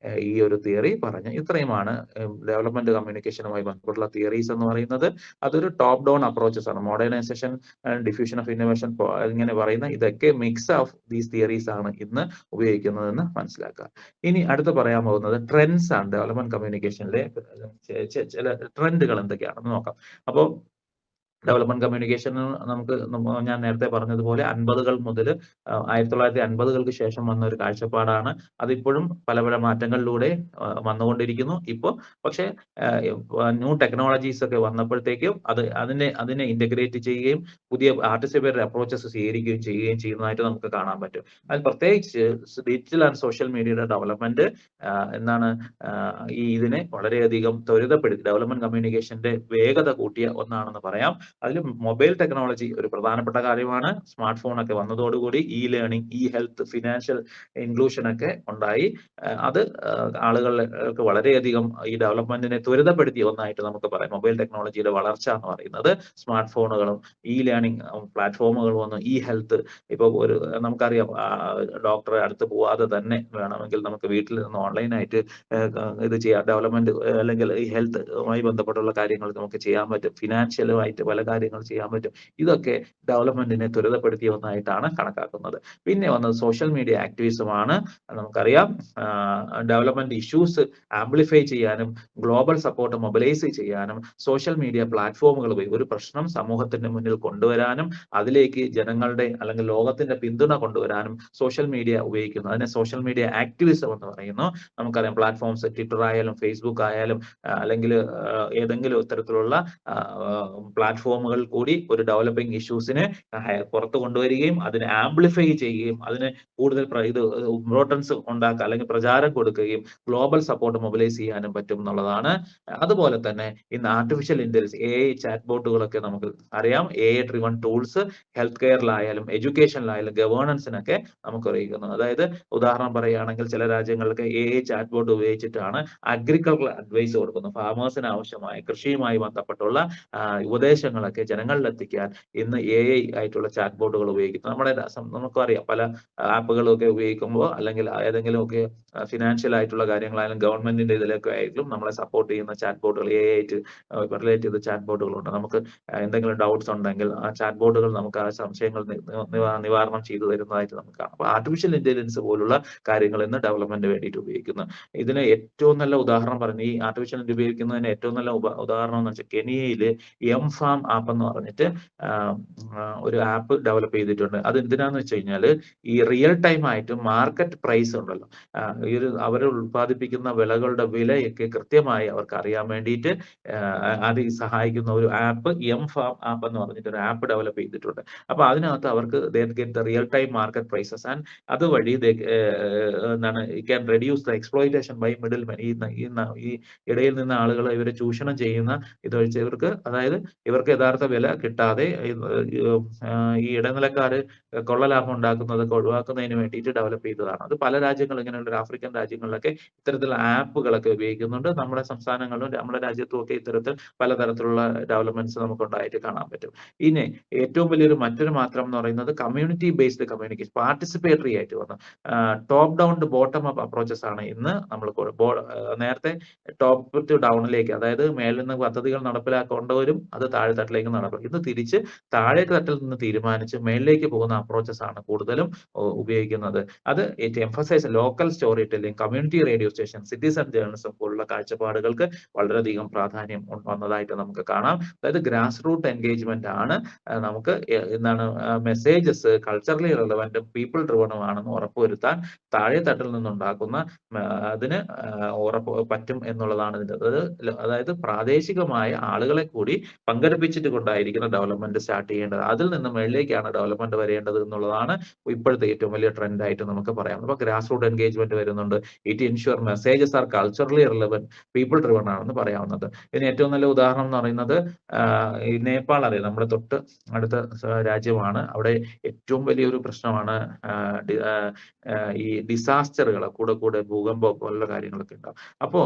ഈ ഒരു തിയറി പറഞ്ഞത്. ഇത്രയുമാണ് ഡെവലപ്മെന്റ് കമ്മ്യൂണിക്കേഷനുമായി ബന്ധപ്പെട്ടുള്ള തിയറീസ് എന്ന് പറയുന്നത്. അതൊരു ടോപ്പ് ഡൗൺ അപ്രോച്ചസ് ആണ്. മോഡേണൈസേഷൻ, ഡിഫ്യൂഷൻ ഓഫ് ഇന്നോവേഷൻ ഇങ്ങനെ പറയുന്ന ഇതൊക്കെ മിക്സ് ഓഫ് ദീസ് തിയറീസ് ആണ് ഇന്ന് ഉപയോഗിക്കുന്നതെന്ന് മനസ്സിലാക്കുക. ഇനി അടുത്ത് പറയാൻ പോകുന്നത് ട്രെൻഡ്സ് ആണ്. ഡെവലപ്മെന്റ് കമ്മ്യൂണിക്കേഷനിലെ ചില ട്രെൻഡുകൾ എന്തൊക്കെയാണെന്ന് നോക്കാം. അപ്പോൾ ഡെവലപ്മെന്റ് കമ്മ്യൂണിക്കേഷൻ നമുക്ക് ഞാൻ നേരത്തെ പറഞ്ഞതുപോലെ 50-കൾ മുതൽ 1950-കൾക്ക് ശേഷം വന്ന ഒരു കാഴ്ചപ്പാടാണ്. അതിപ്പോഴും പല മാറ്റങ്ങളിലൂടെ വന്നുകൊണ്ടിരിക്കുന്നു. ഇപ്പോൾ പക്ഷേ ന്യൂ ടെക്നോളജീസ് ഒക്കെ വന്നപ്പോഴത്തേക്കും അതിനെ ഇന്റഗ്രേറ്റ് ചെയ്യുകയും പുതിയ പാർട്ടിസിപ്പേറ്ററി അപ്രോച്ചസ് സ്വീകരിക്കുകയും ചെയ്യുന്നതായിട്ട് നമുക്ക് കാണാൻ പറ്റും. അത് പ്രത്യേകിച്ച് ഡിജിറ്റൽ ആൻഡ് സോഷ്യൽ മീഡിയയുടെ ഡെവലപ്മെന്റ് ഇതിനെ വളരെയധികം ത്വരിതപ്പെടുത്തി ഡെവലപ്മെന്റ് കമ്മ്യൂണിക്കേഷന്റെ വേഗത കൂട്ടിയ ഒന്നാണെന്ന് പറയാം. അതിൽ മൊബൈൽ ടെക്നോളജി ഒരു പ്രധാനപ്പെട്ട കാര്യമാണ്. സ്മാർട്ട് ഫോൺ ഒക്കെ വന്നതോടുകൂടി ലേണിംഗ്, ഹെൽത്ത്, ഫിനാൻഷ്യൽ ഇൻക്ലൂഷൻ ഒക്കെ ഉണ്ടായി. അത് ആളുകൾക്ക് വളരെയധികം ഈ ഡെവലപ്മെന്റിനെ ത്വരിതപ്പെടുത്തിയ ഒന്നായിട്ട് നമുക്ക് പറയാം. മൊബൈൽ ടെക്നോളജിയുടെ വളർച്ച എന്ന് പറയുന്നത് സ്മാർട്ട് ഫോണുകളും ലേണിംഗ് പ്ലാറ്റ്ഫോമുകളും വന്നു. ഹെൽത്ത് ഇപ്പോൾ നമുക്കറിയാം, ഡോക്ടറെ അടുത്ത് പോവാതെ തന്നെ വേണമെങ്കിൽ നമുക്ക് വീട്ടിൽ നിന്ന് ഓൺലൈനായിട്ട് ഇത് ചെയ്യാം. ഡെവലപ്മെന്റ് അല്ലെങ്കിൽ ഈ ഹെൽത്തുമായി ബന്ധപ്പെട്ടുള്ള കാര്യങ്ങൾ നമുക്ക് ചെയ്യാൻ പറ്റും. ഫിനാൻഷ്യലുമായിട്ട് പല കാര്യങ്ങൾ ചെയ്യാൻ പറ്റും. ഇതൊക്കെ ഡെവലപ്മെന്റിനെ ത്വരിതപ്പെടുത്തിയ ഒന്നായിട്ടാണ് കണക്കാക്കുന്നത്. പിന്നെ വന്നത് സോഷ്യൽ മീഡിയ ആക്ടിവിസമാണ്. നമുക്കറിയാം, ഡെവലപ്മെന്റ് ഇഷ്യൂസ് ആംപ്ലിഫൈ ചെയ്യാനും ഗ്ലോബൽ സപ്പോർട്ട് മൊബിലൈസ് ചെയ്യാനും സോഷ്യൽ മീഡിയ പ്ലാറ്റ്ഫോമുകൾ വഴി ഒരു പ്രശ്നം സമൂഹത്തിന്റെ മുന്നിൽ കൊണ്ടുവരാനും അതിലേക്ക് ജനങ്ങളുടെ അല്ലെങ്കിൽ ലോകത്തിന്റെ പിന്തുണ കൊണ്ടുവരാനും സോഷ്യൽ മീഡിയ ഉപയോഗിക്കുന്നു. അതിനെ സോഷ്യൽ മീഡിയ ആക്ടിവിസം എന്ന് പറയുന്നു. നമുക്കറിയാം, പ്ലാറ്റ്ഫോംസ് ട്വിറ്റർ ആയാലും ഫേസ്ബുക്ക് ആയാലും അല്ലെങ്കിൽ ഏതെങ്കിലും തരത്തിലുള്ള പ്ലാറ്റ്ഫോം പ്ലാറ്റ്ഫോമുകൾ കൂടി ഒരു ഡെവലപ്പിംഗ് ഇഷ്യൂസിനെ പുറത്തു കൊണ്ടുവരികയും അതിനെ ആംപ്ലിഫൈ ചെയ്യുകയും അതിന് കൂടുതൽ ഇമ്പോർട്ടൻസ് ഉണ്ടാക്കുക അല്ലെങ്കിൽ പ്രചാരം കൊടുക്കുകയും ഗ്ലോബൽ സപ്പോർട്ട് മൊബിലൈസ് ചെയ്യാനും പറ്റും എന്നുള്ളതാണ്. അതുപോലെ തന്നെ ഇന്ന് ആർട്ടിഫിഷ്യൽ ഇന്റലിജൻസ് AI ചാറ്റ് ബോട്ടുകളൊക്കെ നമുക്ക് അറിയാം. AI ഡ്രിവൺ ടൂൾസ് ഹെൽത്ത് കെയറിലായാലും എഡ്യൂക്കേഷനിലായാലും ഗവേണൻസിനൊക്കെ നമുക്ക് അറിയിക്കുന്നു. അതായത് ഉദാഹരണം പറയുകയാണെങ്കിൽ ചില രാജ്യങ്ങൾക്ക് AI ചാറ്റ് ബോട്ട് ഉപയോഗിച്ചിട്ടാണ് അഗ്രികൾച്ചർ അഡ്വൈസ് കൊടുക്കുന്നത്. ഫാമേഴ്സിന് ആവശ്യമായ കൃഷിയുമായി ബന്ധപ്പെട്ടുള്ള ഉപദേശങ്ങളൊക്കെ ജനങ്ങളിലെത്തിക്കാൻ ഇന്ന് AI ആയിട്ടുള്ള ചാറ്റ് ബോട്ടുകൾ ഉപയോഗിക്കുന്നു. നമുക്കറിയാം പല ആപ്പുകളൊക്കെ ഉപയോഗിക്കുമ്പോൾ അല്ലെങ്കിൽ ഏതെങ്കിലുമൊക്കെ ഫിനാൻഷ്യൽ ആയിട്ടുള്ള കാര്യങ്ങളായാലും ഗവൺമെന്റിന്റെ ഇതിലൊക്കെ ആയിട്ടും നമ്മളെ സപ്പോർട്ട് ചെയ്യുന്ന ചാറ്റ് ബോട്ടുകൾ AI ആയിട്ട് റിലേറ്റ് ചെയ്ത ചാറ്റ് ബോട്ടുകളുണ്ട്. നമുക്ക് എന്തെങ്കിലും ഡൗട്ട്സ് ഉണ്ടെങ്കിൽ ആ ചാറ്റ് ബോട്ടുകൾ നമുക്ക് ആ സംശയങ്ങൾ നിവാരണം ചെയ്തു തരുന്നതായിട്ട് നമുക്ക് കാണാം. അപ്പൊ ആർട്ടിഫിഷ്യൽ ഇന്റലിജൻസ് പോലുള്ള കാര്യങ്ങൾ ഇന്ന് ഡെവലപ്മെന്റ് വേണ്ടിയിട്ട് ഉപയോഗിക്കുന്നു. ഇതിന് ഏറ്റവും നല്ല ഉദാഹരണം പറഞ്ഞു ഈ ആർട്ടിഫിഷ്യൽ ഉപയോഗിക്കുന്നതിന് ഏറ്റവും നല്ല ഉദാഹരണം എന്ന് വെച്ചാൽ കെനിയയില് എംഫാം ആപ്പ് എന്ന് പറഞ്ഞിട്ട് ഒരു ആപ്പ് ഡെവലപ്പ് ചെയ്തിട്ടുണ്ട്. അത് എന്തിനാന്ന് വെച്ച് കഴിഞ്ഞാല് ഈ റിയൽ ടൈം ആയിട്ട് മാർക്കറ്റ് പ്രൈസ് ഉണ്ടല്ലോ, ഈ അവർ ഉൽപ്പാദിപ്പിക്കുന്ന വിളകളുടെ വിലയൊക്കെ കൃത്യമായി അവർക്ക് അറിയാൻ വേണ്ടിയിട്ട് അത് സഹായിക്കുന്ന ഒരു ആപ്പ് എംഫാം ആപ്പ് എന്ന് പറഞ്ഞിട്ട് ഒരു ആപ്പ് ഡെവലപ്പ് ചെയ്തിട്ടുണ്ട്. അപ്പൊ അതിനകത്ത് അവർക്ക് get the real time market prices and അതുവഴി എന്താണ് can reduce the exploitation by middlemen. ഈ ഇടയിൽ നിന്ന് ആളുകളെ ഇവരെ ചൂഷണം ചെയ്യുന്ന ഇതൊഴിച്ച് ഇവർക്ക് യഥാർത്ഥ വില കിട്ടാതെ ഈ ഇടനിലക്കാര് കൊള്ളലാഭം ഉണ്ടാക്കുന്നതൊക്കെ ഒഴിവാക്കുന്നതിന് വേണ്ടിയിട്ട് ഡെവലപ്പ് ചെയ്തതാണ്. അത് പല രാജ്യങ്ങളും ഇങ്ങനെയുള്ള ആഫ്രിക്കൻ രാജ്യങ്ങളിലൊക്കെ ഇത്തരത്തിലുള്ള ആപ്പുകളൊക്കെ ഉപയോഗിക്കുന്നുണ്ട്. നമ്മുടെ സംസ്ഥാനങ്ങളിലും നമ്മുടെ രാജ്യത്തും ഒക്കെ ഇത്തരത്തിൽ പലതരത്തിലുള്ള ഡെവലപ്മെന്റ്സ് നമുക്ക് ഉണ്ടായിട്ട് കാണാൻ പറ്റും. ഇനി ഏറ്റവും വലിയൊരു മറ്റൊരു മാറ്റം എന്ന് പറയുന്നത് കമ്മ്യൂണിറ്റി ബേസ്ഡ് കമ്മ്യൂണിക്കേഷൻ, പാർട്ടിസിപ്പേറ്ററി ആയിട്ട് വന്നു top down to bottom up approaches ആണ് ഇന്ന് നമ്മൾ നേരത്തെ ടോപ്പ് ടു ഡൗണിലേക്ക്, അതായത് മേലിൽ നിന്ന് പദ്ധതികൾ നടപ്പിലാക്കേണ്ടവരും അത് താഴെത്തട്ടിലേക്ക് നടപ്പിലാക്കും. ഇന്ന് തിരിച്ച് താഴെ തട്ടിൽ നിന്ന് തീരുമാനിച്ച് മേലിലേക്ക് പോകുന്ന അപ്രോച്ചസ് ആണ് കൂടുതലും ഉപയോഗിക്കുന്നത്. അത് emphasize local storytelling, community radio station, citizen journalism പോലുള്ള കാഴ്ചപ്പാടുകൾക്ക് വളരെയധികം പ്രാധാന്യം വന്നതായിട്ട് നമുക്ക് കാണാം. അതായത് ഗ്രാസ് റൂട്ട് എൻഗേജ്മെന്റ് ആണ് നമുക്ക് എന്താണ് മെസ്സേജസ് കൾച്ചറലി റെലവന്റും പീപ്പിൾ ഡ്രിവണും ആണെന്ന് ഉറപ്പുവരുത്താൻ താഴെ തട്ടിൽ നിന്നുണ്ടാക്കുന്ന അതിന് പറ്റും എന്നുള്ളതാണ് ഇതിന്റെ. അതായത് പ്രാദേശികമായ ആളുകളെ കൂടി പങ്കെടുപ്പിച്ചിട്ട് കൊണ്ടായിരിക്കുന്ന ഡെവലപ്മെന്റ് സ്റ്റാർട്ട് ചെയ്യേണ്ടത്. അതിൽ നിന്ന് മേളിലേക്കാണ് ഡെവലപ്മെന്റ് വരേണ്ടത് എന്നുള്ളതാണ് ഇപ്പോഴത്തെ ഏറ്റവും വലിയ ട്രെൻഡ് ആയിട്ട് നമുക്ക് പറയാം. അപ്പൊ ഗ്രാസ് റൂട്ട് എൻഗേജ്മെന്റ് വരുന്നുണ്ട്. It insure messages R culturally relevant people driven ആണെന്ന് പറയാവുന്നത്. ഇതിന് ഏറ്റവും നല്ല ഉദാഹരണം എന്ന് പറയുന്നത് ഈ നേപ്പാൾ അറിയാം, നമ്മുടെ തൊട്ട് അടുത്ത രാജ്യമാണ്. അവിടെ ഏറ്റവും വലിയൊരു പ്രശ്നമാണ് ഈ ഡിസാസ്റ്ററുകൾ, കൂടെ ഭൂകമ്പം പോലുള്ള കാര്യങ്ങളൊക്കെ ഉണ്ടാവും. അപ്പോ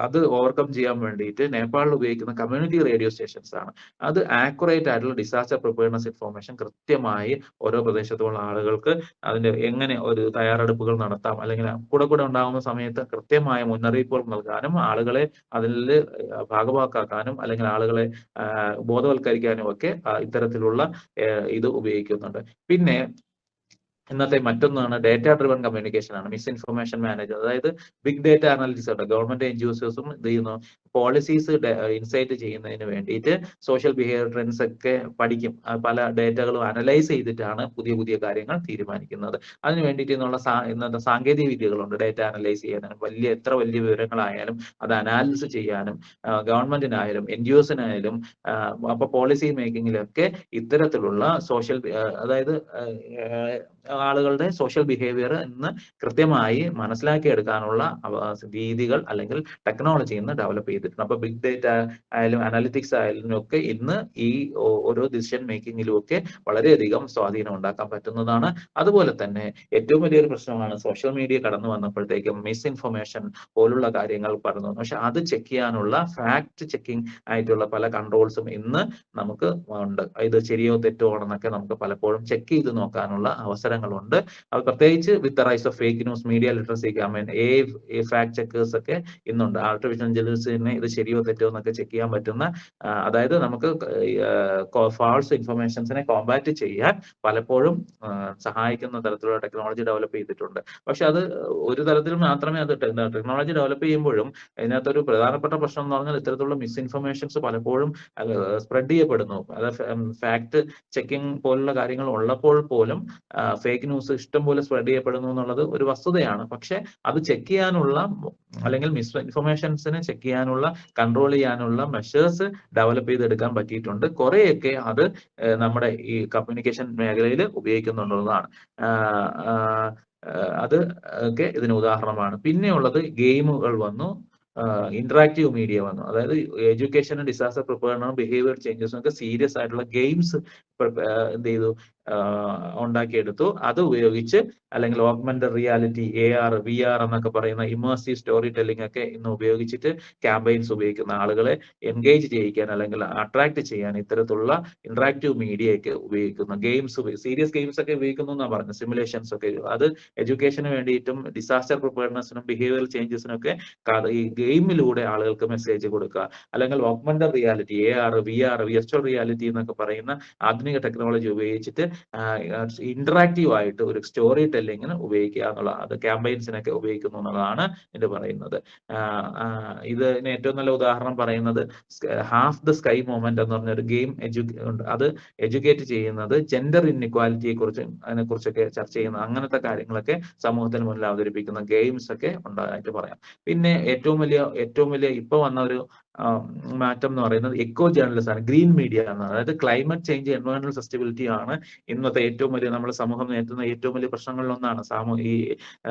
അത് ഓവർകം ചെയ്യാൻ വേണ്ടിയിട്ട് നേപ്പാളിൽ ഉപയോഗിക്കുന്ന കമ്മ്യൂണിറ്റി റേഡിയോ സ്റ്റേഷൻസ് ആണ്. അത് ആക്യുറേറ്റ് ആയിട്ടുള്ള ഡിസാസ്റ്റർ പ്രിപ്പയർനെസ് ഇൻഫോർമേഷൻ കൃത്യമായി ഓരോ പ്രദേശത്തുള്ള ആളുകൾക്ക് അതിന്റെ എങ്ങനെ ഒരു തയ്യാറെടുപ്പുകൾ നടത്താം, അല്ലെങ്കിൽ കൂടെ ഉണ്ടാകുന്ന സമയത്ത് കൃത്യമായ മുന്നറിയിപ്പുകൾ നൽകാനും ആളുകളെ അതിൽ ഭാഗവാക്കാക്കാനും അല്ലെങ്കിൽ ആളുകളെ ബോധവൽക്കരിക്കാനും ഒക്കെ ഇത്തരത്തിലുള്ള ഇത് ഉപയോഗിക്കുന്നുണ്ട്. പിന്നെ ഇന്നത്തെ മറ്റൊന്നാണ് ഡേറ്റ ഡ്രിവൺ കമ്മ്യൂണിക്കേഷൻ ആണ്, മിസ് ഇൻഫർമേഷൻ മാനേജർ. അതായത് ബിഗ് ഡേറ്റ അനാലിസിസ് ഉണ്ട്. ഗവൺമെന്റ് എൻജിഒസും ഇത് ചെയ്യുന്നു. പോളിസീസ് ഇൻസൈറ്റ് ചെയ്യുന്നതിന് വേണ്ടിയിട്ട് സോഷ്യൽ ബിഹേവിയർ ട്രെൻഡ്സ് ഒക്കെ പഠിക്കും. പല ഡേറ്റകളും അനലൈസ് ചെയ്തിട്ടാണ് പുതിയ കാര്യങ്ങൾ തീരുമാനിക്കുന്നത്. അതിന് വേണ്ടിയിട്ട് ഇന്നത്തെ സാങ്കേതിക വിദ്യകളുണ്ട്. ഡേറ്റ അനലൈസ് ചെയ്യാനും എത്ര വലിയ വിവരങ്ങളായാലും അത് അനാലിസിസ് ചെയ്യാനും ഗവൺമെന്റിനായാലും എൻജിഒസിനായാലും അപ്പൊ പോളിസി മേക്കിങ്ങിലൊക്കെ ഇത്തരത്തിലുള്ള അതായത് ആളുകളുടെ സോഷ്യൽ ബിഹേവിയർ ഇന്ന് കൃത്യമായി മനസ്സിലാക്കിയെടുക്കാനുള്ള രീതികൾ അല്ലെങ്കിൽ ടെക്നോളജി ഇന്ന് ഡെവലപ്പ് ചെയ്തിട്ടുണ്ട്. അപ്പൊ ബിഗ് ഡേറ്റ ആയാലും അനാലിറ്റിക്സ് ആയാലും ഒക്കെ ഇന്ന് ഈ ഓരോ ഡിസിഷൻ മേക്കിങ്ങിലും ഒക്കെ വളരെയധികം സ്വാധീനം ഉണ്ടാക്കാൻ പറ്റുന്നതാണ്. അതുപോലെ തന്നെ ഏറ്റവും വലിയൊരു പ്രശ്നമാണ് സോഷ്യൽ മീഡിയ കടന്നു വന്നപ്പോഴത്തേക്കും മിസ് ഇൻഫർമേഷൻ പോലുള്ള കാര്യങ്ങൾ പറഞ്ഞു. പക്ഷെ അത് ചെക്ക് ചെയ്യാനുള്ള ഫാക്ട് ചെക്കിംഗ് ആയിട്ടുള്ള പല കൺട്രോൾസും ഇന്ന് നമുക്ക് ഉണ്ട്. ഇത് ശരിയോ തെറ്റോ ആണെന്നൊക്കെ നമുക്ക് പലപ്പോഴും ചെക്ക് ചെയ്ത് നോക്കാനുള്ള അവസരങ്ങളുണ്ട്. അത് പ്രത്യേകിച്ച് with the rise of fake news, media literacy, fact checkers ഒക്കെ ഇന്നുണ്ട്. ആർട്ടിഫിഷ്യൽ ഇന്റലിജൻസിനെ ഇത് ശരിയോ തെറ്റോ എന്നൊക്കെ ചെക്ക് ചെയ്യാൻ പറ്റുന്ന, അതായത് നമുക്ക് ഫാൾസ് ഇൻഫർമേഷൻസിനെ കോമ്പാറ്റ് ചെയ്യാൻ പലപ്പോഴും സഹായിക്കുന്ന തരത്തിലുള്ള ടെക്നോളജി ഡെവലപ്പ് ചെയ്തിട്ടുണ്ട്. പക്ഷെ അത് ഒരു തരത്തിൽ മാത്രമേ അത് ടെക്നോളജി ഡെവലപ്പ് ചെയ്യുമ്പോഴും ഇതിനകത്തൊരു പ്രധാനപ്പെട്ട പ്രശ്നം എന്ന് പറഞ്ഞാൽ ഇത്തരത്തിലുള്ള മിസ് ഇൻഫർമേഷൻസ് പലപ്പോഴും സ്പ്രെഡ് ചെയ്യപ്പെടുന്നു. അത് ഫാക്ട് ചെക്കിംഗ് പോലുള്ള കാര്യങ്ങൾ ഉള്ളപ്പോൾ പോലും ഫേക്ക് ന്യൂസ് ഇഷ്ടം പോലെ സ്പ്രെഡ് ചെയ്യപ്പെടുന്നു എന്നുള്ളത് ഒരു വസ്തുതയാണ്. പക്ഷെ അത് ചെക്ക് ചെയ്യാനുള്ള അല്ലെങ്കിൽ മിസ് ഇൻഫർമേഷൻസിനെ ചെക്ക് ചെയ്യാനുള്ള ചെയ്യാനുള്ള കൺട്രോൾ ചെയ്യാനുള്ള മെഷേഴ്സ് ഡെവലപ്പ് ചെയ്തെടുക്കാൻ പറ്റിയിട്ടുണ്ട്. കുറെയൊക്കെ അത് നമ്മുടെ ഈ കമ്മ്യൂണിക്കേഷൻ മേഖലയിൽ ഉപയോഗിക്കുന്നുണ്ടെന്നതാണ്. അത് ഒക്കെ ഇതിന് ഉദാഹരണമാണ്. പിന്നെയുള്ളത് ഗെയിമുകൾ വന്നു, ഇന്ററാക്റ്റീവ് മീഡിയ വന്നു. അതായത് എഡ്യൂക്കേഷനും ഡിസാസ്റ്റർ പ്രിപ്പയർഡും ബിഹേവിയർ ചേഞ്ചസും ഒക്കെ സീരിയസ് ആയിട്ടുള്ള ഗെയിംസ് എന്ത് ചെയ്തു, ഉണ്ടാക്കിയെടുത്തു. അത് ഉപയോഗിച്ച് അല്ലെങ്കിൽ ഓഗ്മെന്റഡ് റിയാലിറ്റി, AR, VR എന്നൊക്കെ പറയുന്ന ഇമേഴ്സീവ് സ്റ്റോറി ടെല്ലിംഗ് ഒക്കെ ഇന്ന് ഉപയോഗിച്ചിട്ട് ക്യാമ്പയിൻസ് ഉപയോഗിക്കുന്ന ആളുകളെ എൻഗേജ് ചെയ്യിക്കാൻ അല്ലെങ്കിൽ അട്രാക്ട് ചെയ്യാൻ ഇത്തരത്തിലുള്ള ഇന്ററാക്റ്റീവ് മീഡിയ ഒക്കെ ഉപയോഗിക്കുന്ന ഗെയിംസ്, സീരിയസ് ഗെയിംസ് ഒക്കെ ഉപയോഗിക്കുന്നു എന്നാണ് പറഞ്ഞത്. സിമുലേഷൻസ് ഒക്കെ, അത് എഡ്യൂക്കേഷന് വേണ്ടിയിട്ടും ഡിസാസ്റ്റർ പ്രിപ്പയർഡ്നെസിനും ബിഹേവിയർ ചേഞ്ചസിനും ഒക്കെ ഈ ഗെയിമിലൂടെ ആളുകൾക്ക് മെസ്സേജ് കൊടുക്കുക. അല്ലെങ്കിൽ augmented reality, AR, VR, virtual reality എന്നൊക്കെ പറയുന്ന ആധുനിക ടെക്നോളജി ഉപയോഗിച്ചിട്ട് ഇന്ററാക്റ്റീവ് ആയിട്ട് ഒരു സ്റ്റോറി ടെല്ലിങ്ങിന് ഉപയോഗിക്കുക എന്നുള്ള, അത് ക്യാമ്പയിൻസിനൊക്കെ ഉപയോഗിക്കുന്നു എന്നുള്ളതാണ് ഇത് പറയുന്നത്. ഇതിന് ഏറ്റവും നല്ല ഉദാഹരണം പറയുന്നത് ഹാഫ് ദ സ്കൈ മൂവ്മെന്റ് എന്ന് പറഞ്ഞ ഒരു ഗെയിം അത് എഡ്യൂക്കേറ്റ് ചെയ്യുന്നത് ജെൻഡർ ഇൻഇക്വാലിറ്റിയെ കുറിച്ചും അതിനെക്കുറിച്ചൊക്കെ ചർച്ച ചെയ്യുന്ന അങ്ങനത്തെ കാര്യങ്ങളൊക്കെ സമൂഹത്തിന് മുന്നിൽ അവതരിപ്പിക്കുന്ന ഗെയിംസ് ഒക്കെ ഉണ്ടായിട്ട് പറയാം. പിന്നെ ഏറ്റവും വലിയ ഇപ്പൊ വന്ന ഒരു മാറ്റം എന്ന് പറയുന്നത് എക്കോ ജേർണലിസം ആണ്, ഗ്രീൻ മീഡിയ ആണ്. അതായത് ക്ലൈമറ്റ് ചേഞ്ച്, എൻവയോൺമെന്റൽ സസ്റ്റബിലിറ്റി ആണ് ഇന്നത്തെ ഏറ്റവും വലിയ, നമ്മുടെ സമൂഹം നേരിടുന്ന ഏറ്റവും വലിയ പ്രശ്നങ്ങളിലൊന്നാണ്. ഈ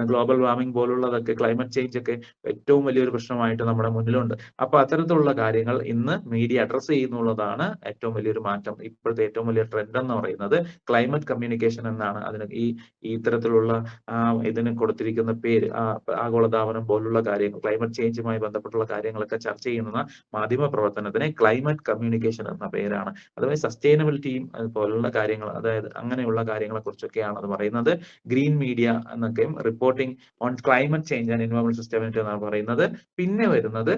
ഗ്ലോബൽ വാർമിംഗ് പോലുള്ളതൊക്കെ, ക്ലൈമറ്റ് ചേഞ്ച് ഒക്കെ ഏറ്റവും വലിയൊരു പ്രശ്നമായിട്ട് നമ്മുടെ മുന്നിലുണ്ട്. അപ്പൊ അത്തരത്തിലുള്ള കാര്യങ്ങൾ ഇന്ന് മീഡിയ അഡ്രസ് ചെയ്യുന്നുള്ളതാണ് ഏറ്റവും വലിയൊരു മാറ്റം. ഇപ്പോഴത്തെ ഏറ്റവും വലിയ ട്രെൻഡ് എന്ന് പറയുന്നത് ക്ലൈമറ്റ് കമ്മ്യൂണിക്കേഷൻ എന്നാണ് അതിന് ഈ ഇത്തരത്തിലുള്ള ഇതിന് കൊടുത്തിരിക്കുന്ന പേര്. ആഗോളതാപനം പോലുള്ള കാര്യങ്ങൾ, ക്ലൈമറ്റ് ചേഞ്ചുമായി ബന്ധപ്പെട്ടുള്ള കാര്യങ്ങളൊക്കെ ചർച്ച ചെയ്യുന്ന മാധ്യമ പ്രവർത്തനത്തിന് ക്ലൈമറ്റ് കമ്മ്യൂണിക്കേഷൻ എന്ന പേരാണ്. അതുപോലെ സസ്റ്റൈനബിലിറ്റിയും പോലുള്ള കാര്യങ്ങൾ, അതായത് അങ്ങനെയുള്ള കാര്യങ്ങളെ കുറിച്ചൊക്കെയാണ് അത് പറയുന്നത്. ഗ്രീൻ മീഡിയ എന്നൊക്കെയും reporting on climate change and എൻവയോൺമെന്റൽ സസ്റ്റൈനബിലിറ്റി എന്നാണ് പറയുന്നത്. പിന്നെ വരുന്നത്